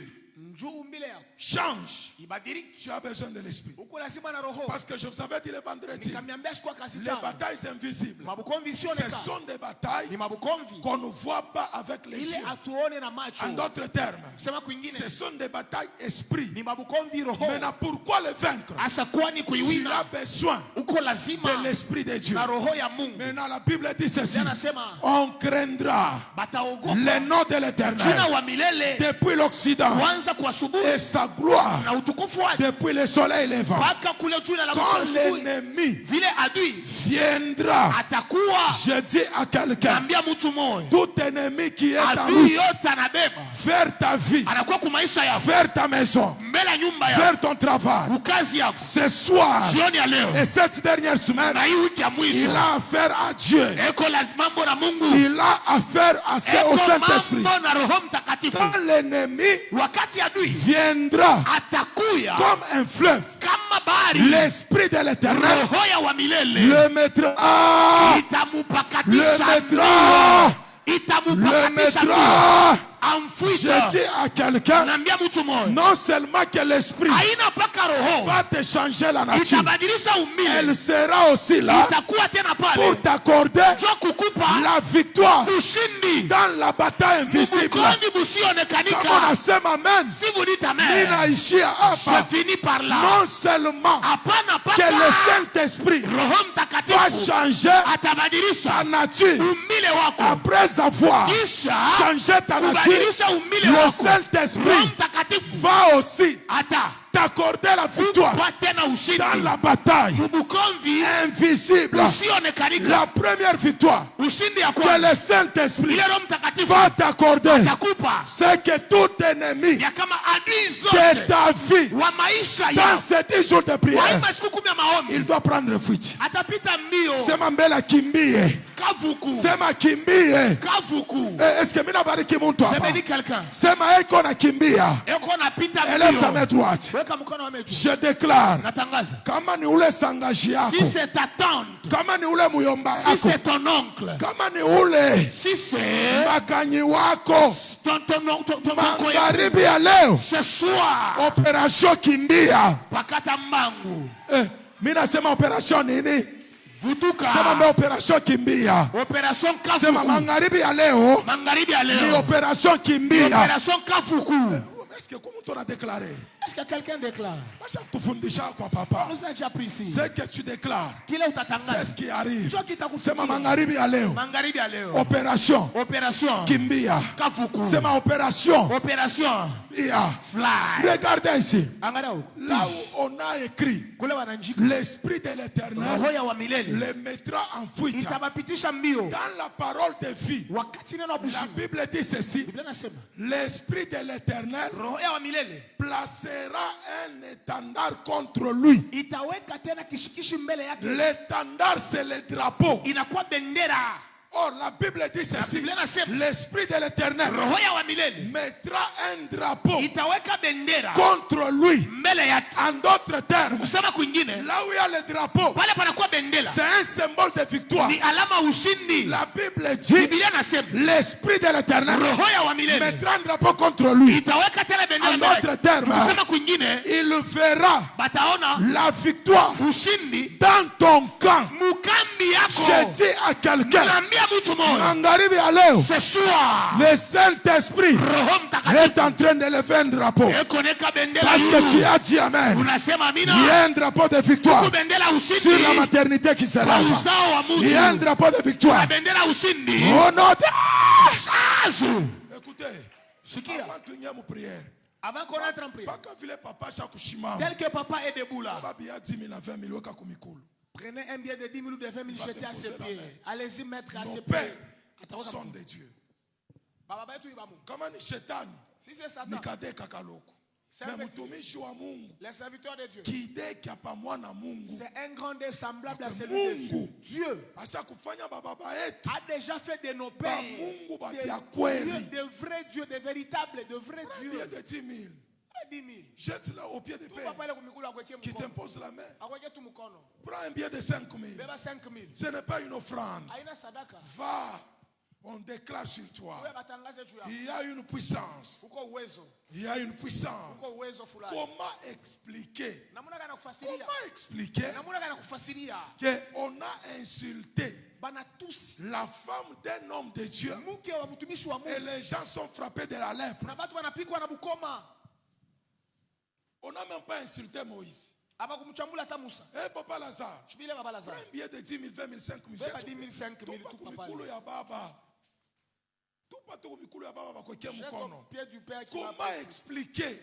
Speaker 1: change,
Speaker 2: ibadilike.
Speaker 1: tu as besoin de l'esprit.
Speaker 2: Uko lazima na roho.
Speaker 1: Parce que je vous avais dit le vendredi,
Speaker 2: Nikamiambia siku ya kazi
Speaker 1: les
Speaker 2: tano.
Speaker 1: batailles invisibles,
Speaker 2: Mabukomvi
Speaker 1: ce
Speaker 2: sioneka.
Speaker 1: sont des batailles
Speaker 2: Ni mabukomvi.
Speaker 1: qu'on ne voit pas avec les
Speaker 2: Ile
Speaker 1: yeux.
Speaker 2: atuone na macho.
Speaker 1: En d'autres termes,
Speaker 2: Sema kwingine.
Speaker 1: ce sont des batailles esprit.
Speaker 2: Ni mabukomvi roho.
Speaker 1: Maintenant, pourquoi le vaincre?
Speaker 2: Asa kwani
Speaker 1: Tu
Speaker 2: kuiwina.
Speaker 1: as besoin
Speaker 2: Uko lazima
Speaker 1: de l'esprit de Dieu.
Speaker 2: na roho ya Mungu.
Speaker 1: Maintenant, la Bible dit ceci:
Speaker 2: Anasema
Speaker 1: on craindra
Speaker 2: bataogopa
Speaker 1: le nom de
Speaker 2: jina
Speaker 1: l'Éternel
Speaker 2: wa milele
Speaker 1: depuis l'Occident
Speaker 2: kwanza kwa asubuhi
Speaker 1: et sa gloire
Speaker 2: na utukufu wake
Speaker 1: depuis le soleil levant.
Speaker 2: mpaka kule juu na la
Speaker 1: Quand
Speaker 2: asubuhi.
Speaker 1: l'ennemi
Speaker 2: Vile adui
Speaker 1: viendra,
Speaker 2: atakuwa
Speaker 1: je dis à quelqu'un,
Speaker 2: ambia mtu moyo,
Speaker 1: tout ennemi qui est en
Speaker 2: adui
Speaker 1: route
Speaker 2: yote anabeba
Speaker 1: vers ta vie,
Speaker 2: anakuwa kwa maisha yako,
Speaker 1: vers ta maison,
Speaker 2: mbele ya nyumba yako,
Speaker 1: vers ton travail,
Speaker 2: ukazi yako,
Speaker 1: ce soir
Speaker 2: jioni ya leo
Speaker 1: et cette dernière semaine,
Speaker 2: na hii wiki ya mwisho,
Speaker 1: il a affaire à Dieu.
Speaker 2: eko lazima mambo na Mungu,
Speaker 1: Il a affaire à au
Speaker 2: eko
Speaker 1: Saint-Esprit.
Speaker 2: mambo na Roho Mtakatifu.
Speaker 1: Quand l'ennemi
Speaker 2: Wakati adui
Speaker 1: viendra
Speaker 2: atakuya
Speaker 1: comme un fleuve,
Speaker 2: kama bahari,
Speaker 1: l'Esprit de l'Éternel
Speaker 2: roho ya wa milele
Speaker 1: le mettra,
Speaker 2: itamupakatisha
Speaker 1: le mettra, le
Speaker 2: itamupakatisha
Speaker 1: mettra.
Speaker 2: amfuita.
Speaker 1: Je dis à quelqu'un,
Speaker 2: Naambia mtu moyo,
Speaker 1: non seulement que l'Esprit
Speaker 2: haina paka roho
Speaker 1: va te changer la nature,
Speaker 2: itabadilisha umbile,
Speaker 1: elle sera aussi là
Speaker 2: itakuwa tena pale
Speaker 1: pour t'accorder
Speaker 2: jo kukupa
Speaker 1: la victoire
Speaker 2: ushindi
Speaker 1: dans la bataille invisible.
Speaker 2: mbukondi busionekanika.
Speaker 1: Kama unasema amen,
Speaker 2: Si vous dites amen,
Speaker 1: ninaishia hapa.
Speaker 2: je finis par là.
Speaker 1: Non seulement
Speaker 2: Hapana
Speaker 1: que
Speaker 2: paka
Speaker 1: le Saint-Esprit
Speaker 2: Roho
Speaker 1: va
Speaker 2: Mtakatifu
Speaker 1: changer
Speaker 2: atabadilisha
Speaker 1: ta nature
Speaker 2: umbile wako,
Speaker 1: après avoir
Speaker 2: kisha
Speaker 1: changé ta nature.
Speaker 2: kubadilisha umbile
Speaker 1: Le
Speaker 2: wako. Roho
Speaker 1: Saint-Esprit
Speaker 2: Mtakatifu
Speaker 1: va aussi
Speaker 2: ata
Speaker 1: t'accorder la victoire
Speaker 2: kupa tena
Speaker 1: dans
Speaker 2: ushindi
Speaker 1: la bataille
Speaker 2: mbukomvi
Speaker 1: invisible.
Speaker 2: usionekanika.
Speaker 1: La première victoire
Speaker 2: Ushindi ya
Speaker 1: que
Speaker 2: kwanza
Speaker 1: le Saint-Esprit
Speaker 2: ile Roho Mtakatifu
Speaker 1: va t'accorder,
Speaker 2: atakupa
Speaker 1: c'est que tout ennemi
Speaker 2: ya kama adui
Speaker 1: de
Speaker 2: zote
Speaker 1: ta vie
Speaker 2: wa maisha
Speaker 1: dans
Speaker 2: yao
Speaker 1: ces 10 jours de
Speaker 2: wa
Speaker 1: prière,
Speaker 2: masiku 10 ya maombi
Speaker 1: il doit prendre fuite.
Speaker 2: atapita mbio
Speaker 1: Sema mbele akimbie,
Speaker 2: kavuku
Speaker 1: sema akimbie.
Speaker 2: kavuku.
Speaker 1: Est-ce que mina bariki mtu hapa?
Speaker 2: Semeni quelqu'un
Speaker 1: Sema eko nakimbia.
Speaker 2: eko napita
Speaker 1: Élève ta main
Speaker 2: mbio,
Speaker 1: droite.
Speaker 2: weka mkono wa juu.
Speaker 1: Je déclare,
Speaker 2: Natangaza,
Speaker 1: kama ni ule sangaji yako,
Speaker 2: si c'est ta tante,
Speaker 1: kama ni ule muyomba
Speaker 2: si
Speaker 1: yako,
Speaker 2: c'est ton oncle,
Speaker 1: kama ni ule
Speaker 2: si c'est
Speaker 1: makanyi wako,
Speaker 2: ton
Speaker 1: magharibi ya leo,
Speaker 2: ce soir
Speaker 1: operation kimbia.
Speaker 2: pakata mbangu
Speaker 1: Mimi nasema operation nini?
Speaker 2: vutuka,
Speaker 1: Sema mbe operation kimbia.
Speaker 2: operation
Speaker 1: Sema
Speaker 2: kafuku,
Speaker 1: magharibi ya leo
Speaker 2: magharibi ya
Speaker 1: ni
Speaker 2: leo
Speaker 1: operation kimbia.
Speaker 2: operation kafuku.
Speaker 1: Est-ce que comment on a déclaré?
Speaker 2: Est-ce que quelqu'un déclare?
Speaker 1: Basha kutufundisha kwa papa.
Speaker 2: Nous a déjà pris ici.
Speaker 1: Ce que tu déclares,
Speaker 2: Kile
Speaker 1: c'est
Speaker 2: utatangaza
Speaker 1: ce qui arrive.
Speaker 2: ndicho kitakufikia.
Speaker 1: Sema magharibi ya leo,
Speaker 2: Magharibi ya leo
Speaker 1: opération
Speaker 2: operation
Speaker 1: kimbia.
Speaker 2: kafuku,
Speaker 1: Sema opération
Speaker 2: operation
Speaker 1: ia.
Speaker 2: fly.
Speaker 1: Regardez ici,
Speaker 2: Angalia huko
Speaker 1: là où on a écrit,
Speaker 2: kule wananjika
Speaker 1: l'esprit de l'Éternel
Speaker 2: roho ya wa milele
Speaker 1: les mettra en fuite.
Speaker 2: itabapitisha mbio
Speaker 1: Dans la parole de vie,
Speaker 2: wakati neno
Speaker 1: la
Speaker 2: bushi.
Speaker 1: Bible dit ceci:
Speaker 2: Biblia nasema
Speaker 1: l'esprit de l'Éternel
Speaker 2: roho ya wa milele
Speaker 1: placera un étendard contre lui.
Speaker 2: itaweka tena kishikishi mbele yake,
Speaker 1: L'étendard, c'est le drapeau.
Speaker 2: inakuwa bendera.
Speaker 1: Or, la Bible dit ceci:
Speaker 2: Biblia nasema
Speaker 1: l'esprit de l'Éternel
Speaker 2: roho ya wa milele
Speaker 1: mettra un drapeau
Speaker 2: itaweka bendera
Speaker 1: contre lui.
Speaker 2: mbele yake.
Speaker 1: En d'autres termes,
Speaker 2: Kusema kwingine,
Speaker 1: là où il y a le drapeau,
Speaker 2: pale panakuwa bendera,
Speaker 1: c'est un symbole de victoire.
Speaker 2: ni alama ushindi.
Speaker 1: La Bible dit:
Speaker 2: Biblia nasema
Speaker 1: l'esprit de l'Éternel
Speaker 2: roho ya wa milele
Speaker 1: mettra un drapeau contre lui.
Speaker 2: itaweka tena bendera
Speaker 1: En
Speaker 2: mbele
Speaker 1: d'autres
Speaker 2: yake.
Speaker 1: termes,
Speaker 2: Kusema kwingine,
Speaker 1: il verra
Speaker 2: bataona
Speaker 1: la victoire
Speaker 2: ushindi
Speaker 1: dans ton camp.
Speaker 2: mukambi
Speaker 1: Je
Speaker 2: yako.
Speaker 1: dis à quelqu'un,
Speaker 2: Naambia mtu moyo,
Speaker 1: magharibi ya leo,
Speaker 2: ce soir
Speaker 1: le Saint-Esprit
Speaker 2: Roho
Speaker 1: est
Speaker 2: Mtakatifu
Speaker 1: en train de lever un drapeau.
Speaker 2: ekoneka bendera
Speaker 1: Parce que tu
Speaker 2: yulu.
Speaker 1: as dit amen.
Speaker 2: Unasema amina.
Speaker 1: Il y a un drapeau de victoire
Speaker 2: Bendera
Speaker 1: sur
Speaker 2: ushindi
Speaker 1: la maternité qui se
Speaker 2: kwa
Speaker 1: lève.
Speaker 2: uzao wa
Speaker 1: Il y a un
Speaker 2: mtu.
Speaker 1: drapeau de victoire.
Speaker 2: Bendera ushindi.
Speaker 1: Au nom de...
Speaker 2: Sazu.
Speaker 1: Écoutez,
Speaker 2: Sikia.
Speaker 1: avant de venir à prière,
Speaker 2: Avant qu'on entre en prière,
Speaker 1: pas que vile papa chaque chima,
Speaker 2: tel que papa est debout là,
Speaker 1: papa bien 10 000 à 20 000 weka kumikulu.
Speaker 2: prenez un billet de 10 000 ou de 20 000, jetez à ses pieds. Allez-y mettre à
Speaker 1: Nos
Speaker 2: ses
Speaker 1: pères
Speaker 2: pieds.
Speaker 1: sont des dieux.
Speaker 2: Baba yetu ibamu.
Speaker 1: Kama ni shetani,
Speaker 2: Si c'est Satan,
Speaker 1: ni kade kakaloko.
Speaker 2: c'est
Speaker 1: Mais
Speaker 2: un petit-
Speaker 1: mtumishi wa Mungu,
Speaker 2: les serviteurs de Dieu.
Speaker 1: kide kia pamoja Mungu,
Speaker 2: C'est un grand Dieu semblable à
Speaker 1: Que
Speaker 2: celui de Dieu.
Speaker 1: Mungu.
Speaker 2: Dieu
Speaker 1: asha kufanya baba yetu
Speaker 2: a déjà fait de nos pères
Speaker 1: Mungu ba
Speaker 2: des
Speaker 1: vya
Speaker 2: dieux,
Speaker 1: kweli.
Speaker 2: de vrais dieux, de véritables, de vrais
Speaker 1: Billet
Speaker 2: dieux.
Speaker 1: de 10 000.
Speaker 2: 10 000.
Speaker 1: Jette-le au pied de
Speaker 2: Tu
Speaker 1: père
Speaker 2: vas pas aller kumikulu akweke
Speaker 1: qui
Speaker 2: mkono.
Speaker 1: t'impose la main.
Speaker 2: Akweke tu mkono.
Speaker 1: Prends un billet de 5 000.
Speaker 2: Beba 5 000.
Speaker 1: Ce n'est pas une offrande.
Speaker 2: Haina sadaka.
Speaker 1: Va On déclare sur toi.
Speaker 2: Huyo akatangaze juu yako.
Speaker 1: Il y a une puissance.
Speaker 2: Uko uwezo.
Speaker 1: Il y a une puissance.
Speaker 2: Uko uwezo fulani.
Speaker 1: Comment expliquer?
Speaker 2: Namuna gani kufasiria?
Speaker 1: Comment expliquer
Speaker 2: Namuna gani kufasiria?
Speaker 1: qu'on a insulté
Speaker 2: Bana tous
Speaker 1: la femme d'un homme de Dieu
Speaker 2: mke wa mtumishi wa
Speaker 1: et
Speaker 2: Mungu.
Speaker 1: les gens sont frappés de la lèpre?
Speaker 2: Na watu wanapigwa na bukoma.
Speaker 1: On n'a même pas insulté Moïse.
Speaker 2: Aba kumchambula hata Musa.
Speaker 1: Eh, Papa Lazare,
Speaker 2: Shibile baba Lazaro.
Speaker 1: un billet de 10 000, 20 000, 5 000.
Speaker 2: Beba 10 000, 5 000
Speaker 1: Tupa
Speaker 2: tu
Speaker 1: kumikulu
Speaker 2: papa.
Speaker 1: ya baba. Tupa tu kumikulu ya baba bakokia
Speaker 2: Jette
Speaker 1: mkono.
Speaker 2: au pied du père qui
Speaker 1: Comment
Speaker 2: m'a
Speaker 1: expliquer?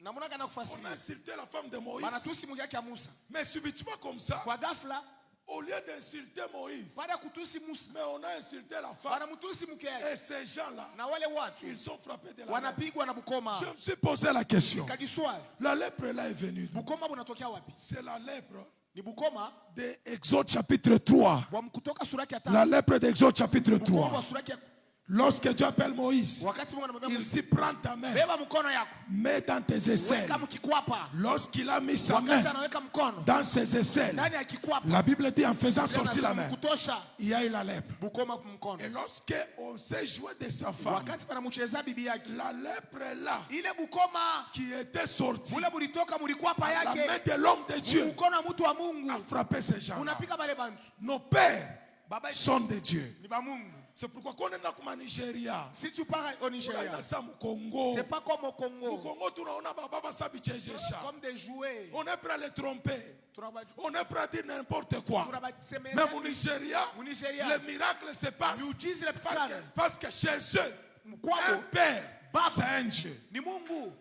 Speaker 2: Namuna gani
Speaker 1: On a
Speaker 2: kufasiria?
Speaker 1: insulté la femme de Moïse.
Speaker 2: Bana tusi mke yake ya Musa.
Speaker 1: Mais subitement comme ça,
Speaker 2: Kwa ghafla
Speaker 1: au lieu d'insulter Moïse,
Speaker 2: baada ya kutusi Musa,
Speaker 1: mais on a insulté la femme.
Speaker 2: wanamtusi mke yake.
Speaker 1: Et ces gens-là,
Speaker 2: Na wale watu
Speaker 1: ils sont frappés de la lèpre.
Speaker 2: wanapigwa na bukoma.
Speaker 1: Je me suis posé la question.
Speaker 2: Kajiswali.
Speaker 1: La lèpre là est venue.
Speaker 2: Bukoma bunatokea wapi?
Speaker 1: C'est la lèpre
Speaker 2: Ni bukoma
Speaker 1: de Exode chapitre 3.
Speaker 2: wa kutoka sura ya
Speaker 1: La
Speaker 2: 5.
Speaker 1: lèpre d'Exode chapitre
Speaker 2: Bukoma wa
Speaker 1: 3.
Speaker 2: sura ya
Speaker 1: Lorsque Dieu appelle Moïse,
Speaker 2: wakati Mungu anamwambia
Speaker 1: il
Speaker 2: Musa,
Speaker 1: dit prends ta main,
Speaker 2: beba mkono yako.
Speaker 1: mets dans tes aisselles.
Speaker 2: Weka mkikwapa.
Speaker 1: Lorsqu'il a mis sa
Speaker 2: Wakati
Speaker 1: main
Speaker 2: anaweka mkono
Speaker 1: dans ses aisselles,
Speaker 2: ndani ya kikwapa,
Speaker 1: la Bible dit en faisant sortir la main,
Speaker 2: kutosha
Speaker 1: il y a eu la lèpre.
Speaker 2: bukoma kumkono.
Speaker 1: Et lorsque on s'est joué de sa femme,
Speaker 2: Wakati panamcheza bibi yake,
Speaker 1: la lèpre là
Speaker 2: ile bukoma
Speaker 1: qui était sortie,
Speaker 2: ule bulitoka mulikwapa
Speaker 1: la main
Speaker 2: yake,
Speaker 1: de l'homme de Dieu
Speaker 2: mkono wa mtu wa Mungu
Speaker 1: a frappé ces gens.
Speaker 2: unapika bale bantu.
Speaker 1: Nos pères
Speaker 2: Baba
Speaker 1: sont de Dieu.
Speaker 2: ni ba Mungu.
Speaker 1: C'est pourquoi quand on est dans le Nigeria,
Speaker 2: Si tu pars au Nigeria,
Speaker 1: au Congo,
Speaker 2: c'est pas comme au
Speaker 1: au
Speaker 2: Congo,
Speaker 1: Congo, tunaona baba sabichejesha.
Speaker 2: comme des jouets.
Speaker 1: On est prêt à les tromper.
Speaker 2: Tunaba-
Speaker 1: On est prêt à dire n'importe quoi.
Speaker 2: tunabasemeza
Speaker 1: Même au Nigeria,
Speaker 2: au Nigeria,
Speaker 1: les miracles se passent.
Speaker 2: miujiza
Speaker 1: Parce que,
Speaker 2: inapatikana.
Speaker 1: parce que chez eux, un
Speaker 2: Mkwabo
Speaker 1: père,
Speaker 2: Baba.
Speaker 1: c'est un Dieu.
Speaker 2: ni Mungu.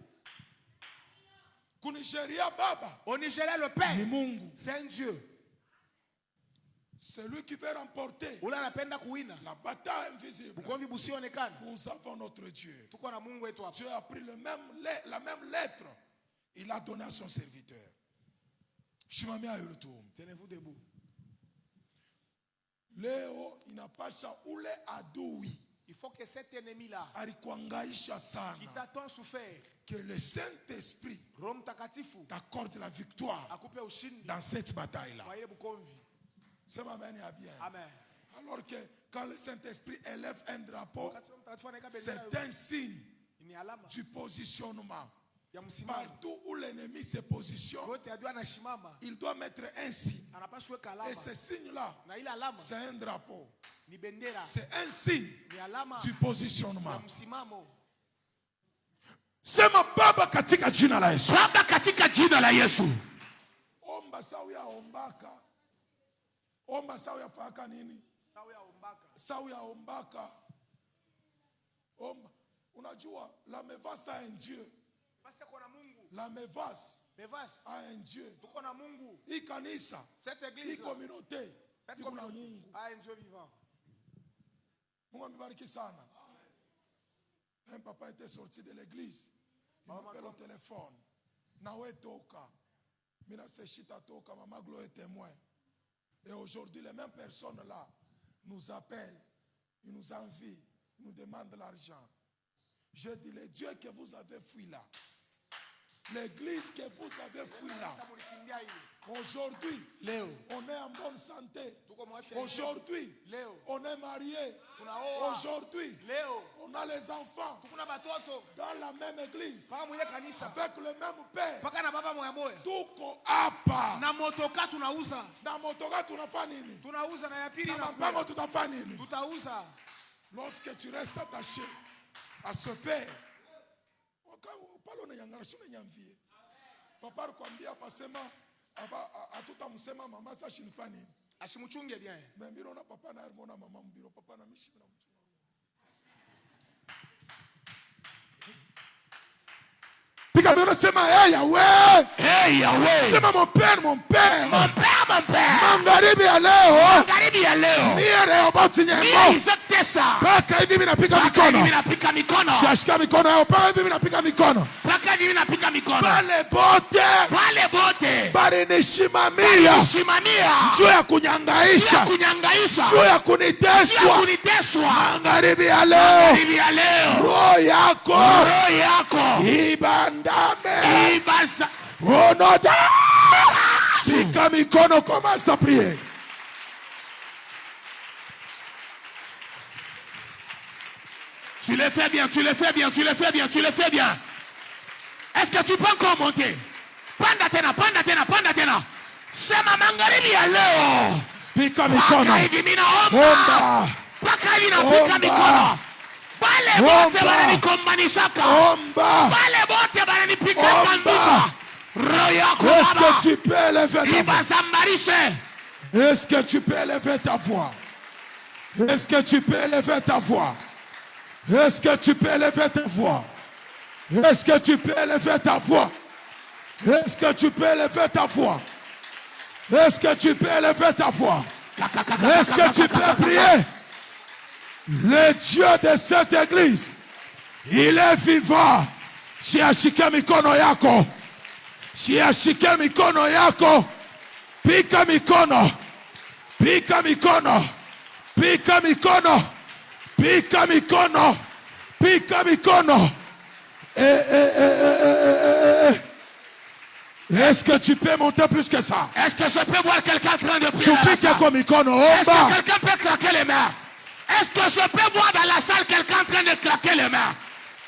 Speaker 1: Au Nigeria, Baba,
Speaker 2: Au Nigeria, le
Speaker 1: ni
Speaker 2: Père,
Speaker 1: Mungu.
Speaker 2: c'est un Dieu.
Speaker 1: Celui qui veut remporter
Speaker 2: Ule anapenda kuwina.
Speaker 1: la bataille invisible.
Speaker 2: Ugomvi busionekana.
Speaker 1: Nous avons notre Dieu.
Speaker 2: Tuko na Mungu wetu hapa.
Speaker 1: Dieu a pris la même lettre. Il a donné à son serviteur. Shimamia yurutum.
Speaker 2: Tenez-vous debout.
Speaker 1: Leo inapasha ule adui
Speaker 2: Il faut que cet ennemi-là,
Speaker 1: alikuangaisha
Speaker 2: qui
Speaker 1: sana,
Speaker 2: t'a tant souffert,
Speaker 1: que le Saint-Esprit
Speaker 2: Roho Mtakatifu
Speaker 1: t'accorde la victoire
Speaker 2: akupe ushindi
Speaker 1: dans cette bataille-là.
Speaker 2: kwa ile bukomvi.
Speaker 1: C'est ma manie à bien.
Speaker 2: Amen.
Speaker 1: Alors que quand le Saint-Esprit élève un drapeau,
Speaker 2: Wakati Roho Mtakatifu anaweka bendera
Speaker 1: c'est un signe
Speaker 2: ni alama
Speaker 1: du positionnement.
Speaker 2: ya msimamo.
Speaker 1: Partout où l'ennemi se positionne,
Speaker 2: Wote adui anashimama,
Speaker 1: il doit mettre un signe.
Speaker 2: anapaswa weka
Speaker 1: Et
Speaker 2: alama.
Speaker 1: ce signe-là,
Speaker 2: Na ile alama
Speaker 1: c'est un drapeau.
Speaker 2: ni bendera,
Speaker 1: C'est un signe
Speaker 2: ni alama
Speaker 1: du
Speaker 2: ya
Speaker 1: positionnement.
Speaker 2: msimamo.
Speaker 1: Sema Baba katika jina la Yesu.
Speaker 2: Baba katika jina la Yesu.
Speaker 1: Omba sawa ya ombaka. Omba sawa ya faka nini?
Speaker 2: Sawa ya ombaka.
Speaker 1: Sawa ya ombaka. Omba. Unajua la mevasa a un Dieu.
Speaker 2: Basi kuna Mungu.
Speaker 1: La mevas
Speaker 2: Mevas.
Speaker 1: a un Dieu.
Speaker 2: Tuko na Mungu.
Speaker 1: Hii kanisa,
Speaker 2: Cette
Speaker 1: hii
Speaker 2: église.
Speaker 1: communauté,
Speaker 2: Cette
Speaker 1: iko na
Speaker 2: communauté
Speaker 1: Mungu.
Speaker 2: a un Dieu vivant.
Speaker 1: Mungu amebariki sana. Un papa était sorti de l'église. Il m'appelle au téléphone. Nawe toka. Mina seshita toka. Maman Glo est témoin. Et aujourd'hui, les mêmes personnes là nous appellent. Ils nous envient. Ils nous demandent de l'argent. Je dis, le Dieu que vous avez fui là. L'église que vous avez fui là.
Speaker 2: Sasa mulikimbia ile.
Speaker 1: Aujourd'hui,
Speaker 2: Leo
Speaker 1: on est en bonne santé.
Speaker 2: tuko mwafya njema.
Speaker 1: Aujourd'hui,
Speaker 2: Leo
Speaker 1: on est marié.
Speaker 2: tunaoa.
Speaker 1: Aujourd'hui,
Speaker 2: Leo
Speaker 1: on a les enfants
Speaker 2: tuko na batoto
Speaker 1: dans la même église.
Speaker 2: paka mwile kanisa
Speaker 1: Avec le même père.
Speaker 2: paka na baba moya moya.
Speaker 1: Tuko hapa.
Speaker 2: Na motoka tunauza.
Speaker 1: Na motoka tunafanya nini?
Speaker 2: Tunauza na ya pili
Speaker 1: Na
Speaker 2: na
Speaker 1: mapango tutafanya nini?
Speaker 2: tutauza.
Speaker 1: Lorsque tu restes attaché à ce père. Palo na yangara shuna nyamvie. Papa alikwambia pasema atutamsema mama sasa shinifanya nini?
Speaker 2: Ashimuchunge bien.
Speaker 1: Mais mbiro na papa na harmona mama mbiro papa na mishi na mtu. Pika mbiro sema hey Yahweh.
Speaker 2: Hey Yahweh.
Speaker 1: Sema mon père, mon père.
Speaker 2: Mon père, mon père.
Speaker 1: Magharibi ya leo.
Speaker 2: Magharibi ya leo.
Speaker 1: Mie leo bati
Speaker 2: Mimi
Speaker 1: nyembo.
Speaker 2: Isatesa.
Speaker 1: Paka hivi mimi napika mikono.
Speaker 2: Mimi napika mikono.
Speaker 1: Shashika mikono yao. Paka hivi mimi napika mikono.
Speaker 2: Paka mimi napika mikono.
Speaker 1: Pale bote.
Speaker 2: Wale bote.
Speaker 1: Bali nishimamia.
Speaker 2: Simamia.
Speaker 1: Juu ya kunyangaisha.
Speaker 2: Kunyangaisha.
Speaker 1: Juu ya kuniteswa.
Speaker 2: Kuniteswa.
Speaker 1: Magharibi ya leo.
Speaker 2: Magharibi ya leo.
Speaker 1: Roho yako.
Speaker 2: Roho yako.
Speaker 1: Ibandame.
Speaker 2: Ibasa.
Speaker 1: Onoda. Pika mikono, commence à prier.
Speaker 2: Tu le fais bien, tu le fais bien, tu le fais bien, tu le fais bien. Est-ce que tu peux encore monter? Panda tena. Sema magharibi ya leo.
Speaker 1: Pika mikono.
Speaker 2: Paka hivi mina
Speaker 1: Omba.
Speaker 2: Paka hivi na pika mikono. Bale bote wananikombanishaka.
Speaker 1: Omba.
Speaker 2: Bale bote wananipika kambika. Roho yako baba.
Speaker 1: Est-ce que tu peux élever ta voix?
Speaker 2: Ibazambarishe.
Speaker 1: Est-ce que tu peux élever ta voix? Est-ce que tu peux élever ta voix? Est-ce que tu peux élever ta voix? Est-ce que tu peux élever ta voix? Est-ce que tu peux élever ta voix? Est-ce que tu peux élever ta voix? Est-ce que tu peux prier? Le Dieu de cette église, il est vivant. Shiashike mikono yako. Shiashike mikono yako. Pika mikono. Pika mikono. Pika mikono. Pika mikono. Pika mikono. Est-ce que tu peux monter plus que ça?
Speaker 2: Est-ce que je peux voir quelqu'un en train de prier?
Speaker 1: Est-ce
Speaker 2: que quelqu'un peut claquer les mains? Est-ce que je peux voir dans la salle quelqu'un en train de claquer les mains?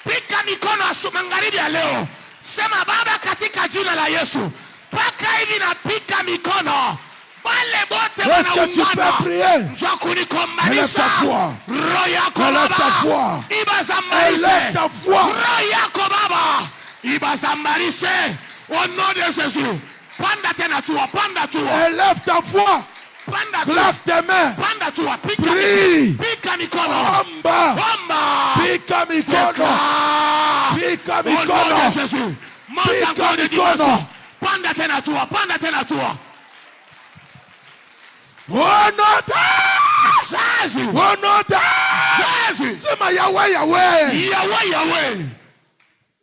Speaker 2: Pika mikono asumangaribi ya leo. Sema baba katika jina la Yesu. Paka hivi na pika mikono. Bale bote wanaungana.
Speaker 1: Est-ce que tu peux prier?
Speaker 2: Élève
Speaker 1: ta voix. Élève ta voix. Élève ta voix.
Speaker 2: Au nom de Jésus.
Speaker 1: Élève ta voix. Claque tes mains. Prie. Omba. Pika mikono. Pika mikono. Pika mikono.
Speaker 2: Panda tena tua.
Speaker 1: Sema Yahweh.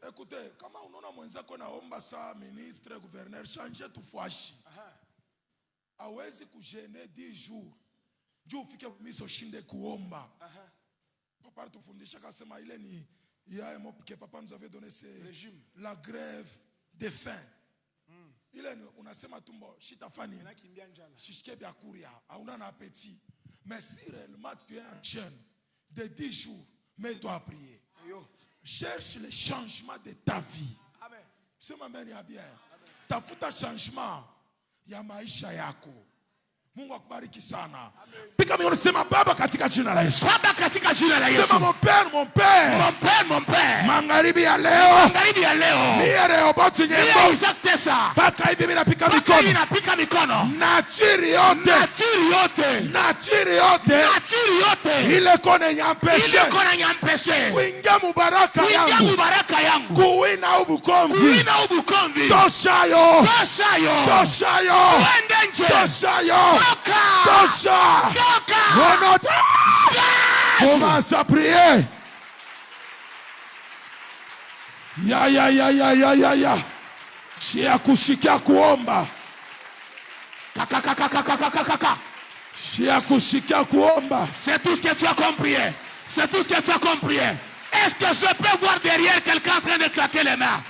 Speaker 3: Écoutez, kama unaona mwenzako naomba saa ministre, gouverneur, change tufuashi. Hawezi kujene 10 jours. Juu ufike miso shinde kuomba. Papa tufundisha kasema ile ni que papa nous avait donné c'est la grève des faim. Ile unasema tumbo shitafani. Shishike bya kuria, hauna na appétit. Mais si réellement tu es un jeune de 10 jours, mets-toi à prier. Cherche le changement de ta vie. Amen. Sema mbele ya bien. Tafuta changement ya maisha yako. Mungu akubariki sana. Pika mikono sema baba katika jina la Yesu.
Speaker 2: Baba katika jina la Yesu.
Speaker 3: Sema mon père.
Speaker 2: Mon père.
Speaker 3: Magharibi ya leo. Mie Rehoboth nyembo.
Speaker 2: Exactesa.
Speaker 3: Paka hivi mimi napika mikono. Natiri yote. Ile kone nyampeshe. Kuingia mubaraka yangu. Kuwina ubukomvi. Toshayo. Tosha. Commence à prier. Ya. Shia kushikia kuomba. Shia kushikia kuomba.
Speaker 2: C'est tout ce que tu as compris. Est-ce que je peux voir derrière quelqu'un en train de claquer les mains?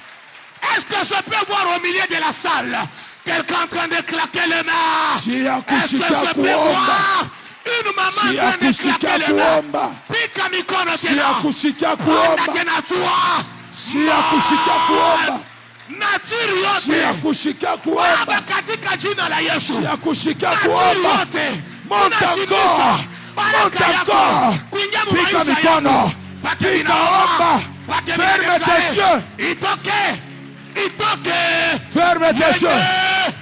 Speaker 2: Est-ce que je peux voir au milieu de la salle quelqu'un en train de claquer les mains? Est-ce que je peux voir une maman en train de claquer les mains? Pika mikono tena. Natiri yote. Baba katika jina la Yesu. Natiri yote.
Speaker 3: Monte encore. Pika mikono. Pika omba. Ferme tes yeux. Ferme tes yeux.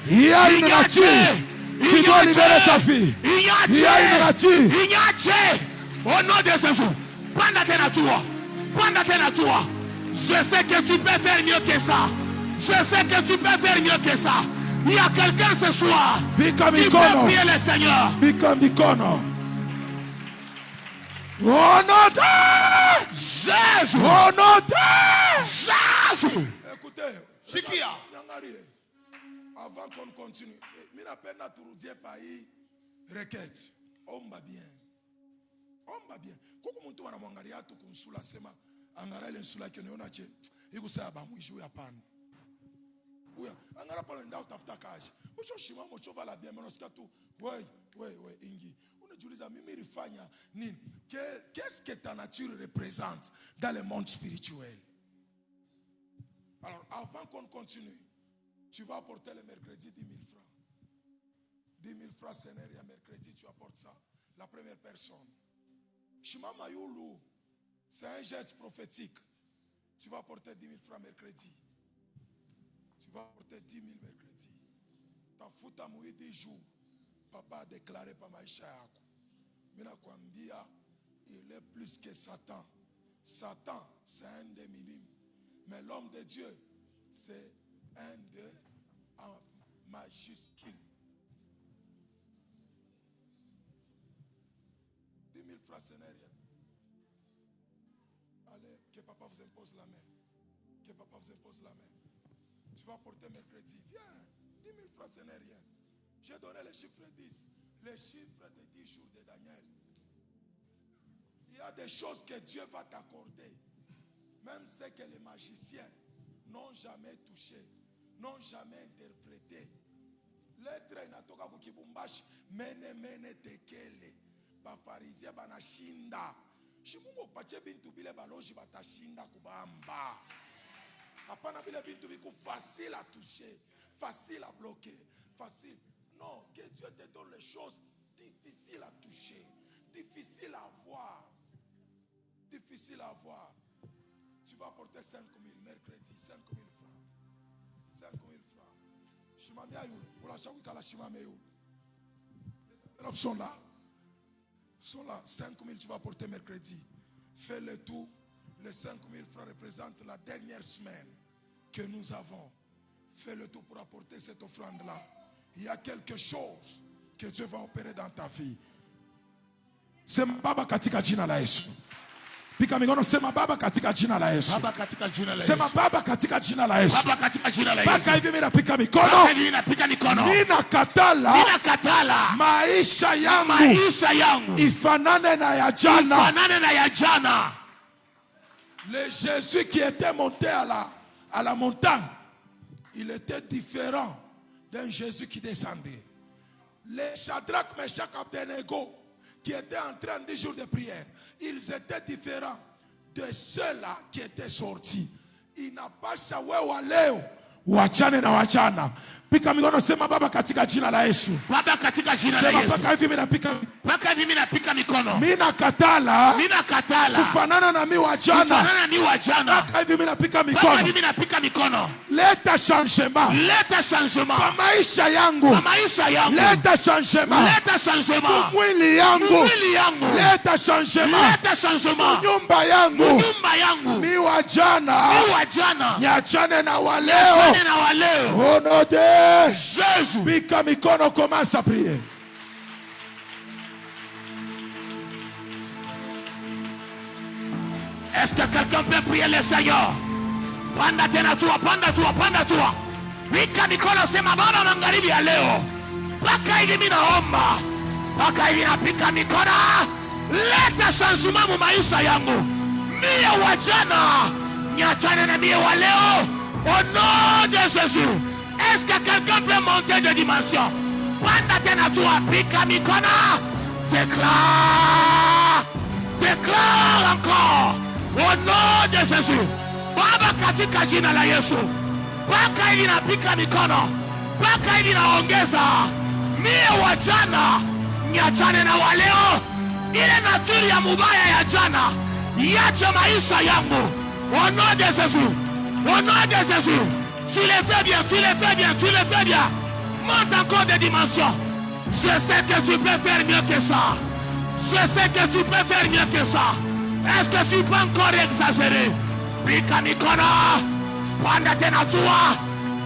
Speaker 3: Il y a une nature qui doit libérer ta fille. Il y a une nature.
Speaker 2: Au nom de Jésus. Panda tena tua. Je sais que tu peux faire mieux que ça. Il y a quelqu'un ce soir qui peut prier le Seigneur.
Speaker 3: Pika mikono. Au nom de
Speaker 2: Jésus.
Speaker 3: Écoutez,
Speaker 2: Sikia.
Speaker 3: Avant qu'on continue, minapenda turudie pai requête. Omba bien. Kuko muntu wanamwangalia tu kunsula sema angara ile nsula yake unaona che. Iko saa ba mwisho ya pana. Uya, angara pale ndio utafuta kazi. Ucho shimamo chova la bien, unasikia tu. Wewe ingi. unajiuliza mimi nilifanya nini? Qu'est-ce que ta nature représente dans le monde spirituel? Alors, avant qu'on continue, tu vas apporter le mercredi 10 000 francs. 10 000 francs, Seigneur, et mercredi, tu apportes ça. La première personne. Shimama Yulu, c'est un geste prophétique. Tu vas apporter 10 000 francs mercredi. Tu vas apporter 10 000 mercredi. Ta futa mouille 10 jours. Papa a déclaré par maisha yako. Mina kwambia, il est plus que Satan. Satan, c'est un des minimes. Mais l'homme de Dieu, c'est un de en majuscule. 10 000 francs, ce n'est rien. Allez, que papa vous impose la main. Que papa vous impose la main. Tu vas porter mercredi. Viens, 10 000 francs, ce n'est rien. J'ai donné les chiffres 10. Les chiffres de 10 jours de Daniel. Il y a des choses que Dieu va t'accorder. Même ce que les magiciens n'ont jamais touché, n'ont jamais interprété. Lettre inatoka kukibumbashi. Mene tekele. Ba farisien banashinda. Shimungo pache bintu bile baloji batashinda kubamba. Hapana bile bintu biku facile à toucher, facile à bloquer, facile. Non, que Dieu te donne les choses difficiles à toucher, difficiles à voir. Difficiles à voir. Tu vas apporter 5 000 mercredi, 5 000 francs. 5 000 francs. Shimamia yul, pour la chambre la shimamia yul. Les options là. Sont là. 5 000 tu vas apporter mercredi. Fais le tout. Les 5 000 francs représentent la dernière semaine que nous avons. Fais le tout pour apporter cette offrande-là. Il y a quelque chose que Dieu va opérer dans ta vie. C'est Baba katika jina la Yesu. Pika mikono sema Baba katika jina la Yesu.
Speaker 2: Baba katika jina la Yesu.
Speaker 3: Sema Baba katika jina la Yesu.
Speaker 2: Baba katika jina la Yesu.
Speaker 3: Paka hivi mimi napika mikono.
Speaker 2: Baba hivi napika mikono.
Speaker 3: Ninakatala maisha yangu ifanane na ya jana.
Speaker 2: Ifanane na ya jana.
Speaker 3: Le Jésus qui était monté à la montagne, il était différent d'un Jésus qui descendait. Les Shadrach, Meshach, Abednego qui étaient en train de jours de prière, ils étaient différents de ceux-là qui étaient sortis. Il n'a pas shawe waleo wachane na wachana. Pika mikono sema Baba katika jina la Yesu.
Speaker 2: Baba katika jina la Yesu.
Speaker 3: Sema paka hivi mimi napika.
Speaker 2: Paka hivi mimi napika mikono.
Speaker 3: Mimi nakatala kufanana na mimi wachana.
Speaker 2: Kufanana na mimi wachana.
Speaker 3: Paka hivi mimi napika mikono.
Speaker 2: Paka hivi mimi napika mikono.
Speaker 3: Leta changement.
Speaker 2: Leta changement.
Speaker 3: Kwa maisha yangu.
Speaker 2: Kwa maisha yangu.
Speaker 3: Leta changement.
Speaker 2: Leta changement.
Speaker 3: Mwili yangu.
Speaker 2: Mwili yangu.
Speaker 3: Leta changement.
Speaker 2: Leta changement.
Speaker 3: Nyumba yangu.
Speaker 2: Nyumba yangu.
Speaker 3: Ni wajana.
Speaker 2: Ni wajana.
Speaker 3: Niachane na waleo.
Speaker 2: Niachane na waleo.
Speaker 3: Au nom de
Speaker 2: Jésus.
Speaker 3: Pika mikono, commence à prier.
Speaker 2: Est-ce que quelqu'un peut prier le Seigneur? Panda tena tua, panda tua, panda tua. Pika mikono sema Baba magharibi ya leo. Paka hivi mimi naomba. Paka hivi napika mikono. Leta changement mu maisha yangu. Mie wajana. Niachane na mie wa leo. Au nom de Jésus. Est-ce que quelqu'un peut monter de dimension? Panda tena tua, pika mikono. Déclare. Déclare encore. Au nom de Jésus. Baba katika jina la Yesu. Paka hivi napika mikono. Paka hivi naongeza. Mie wajana. Niachane na waleo. Ile naturi ya mubaya ya jana. Iache maisha yangu. Au nom de Jésus. Au nom de Jésus. Tu le fais bien, tu le fais bien, tu le fais bien. Monte encore des dimensions. Je sais que tu peux faire mieux que ça. Je sais que tu peux faire mieux que ça. Est-ce que tu peux encore exagérer? Pika mikono. Panda tena tua.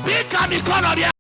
Speaker 2: Pika mikono bien.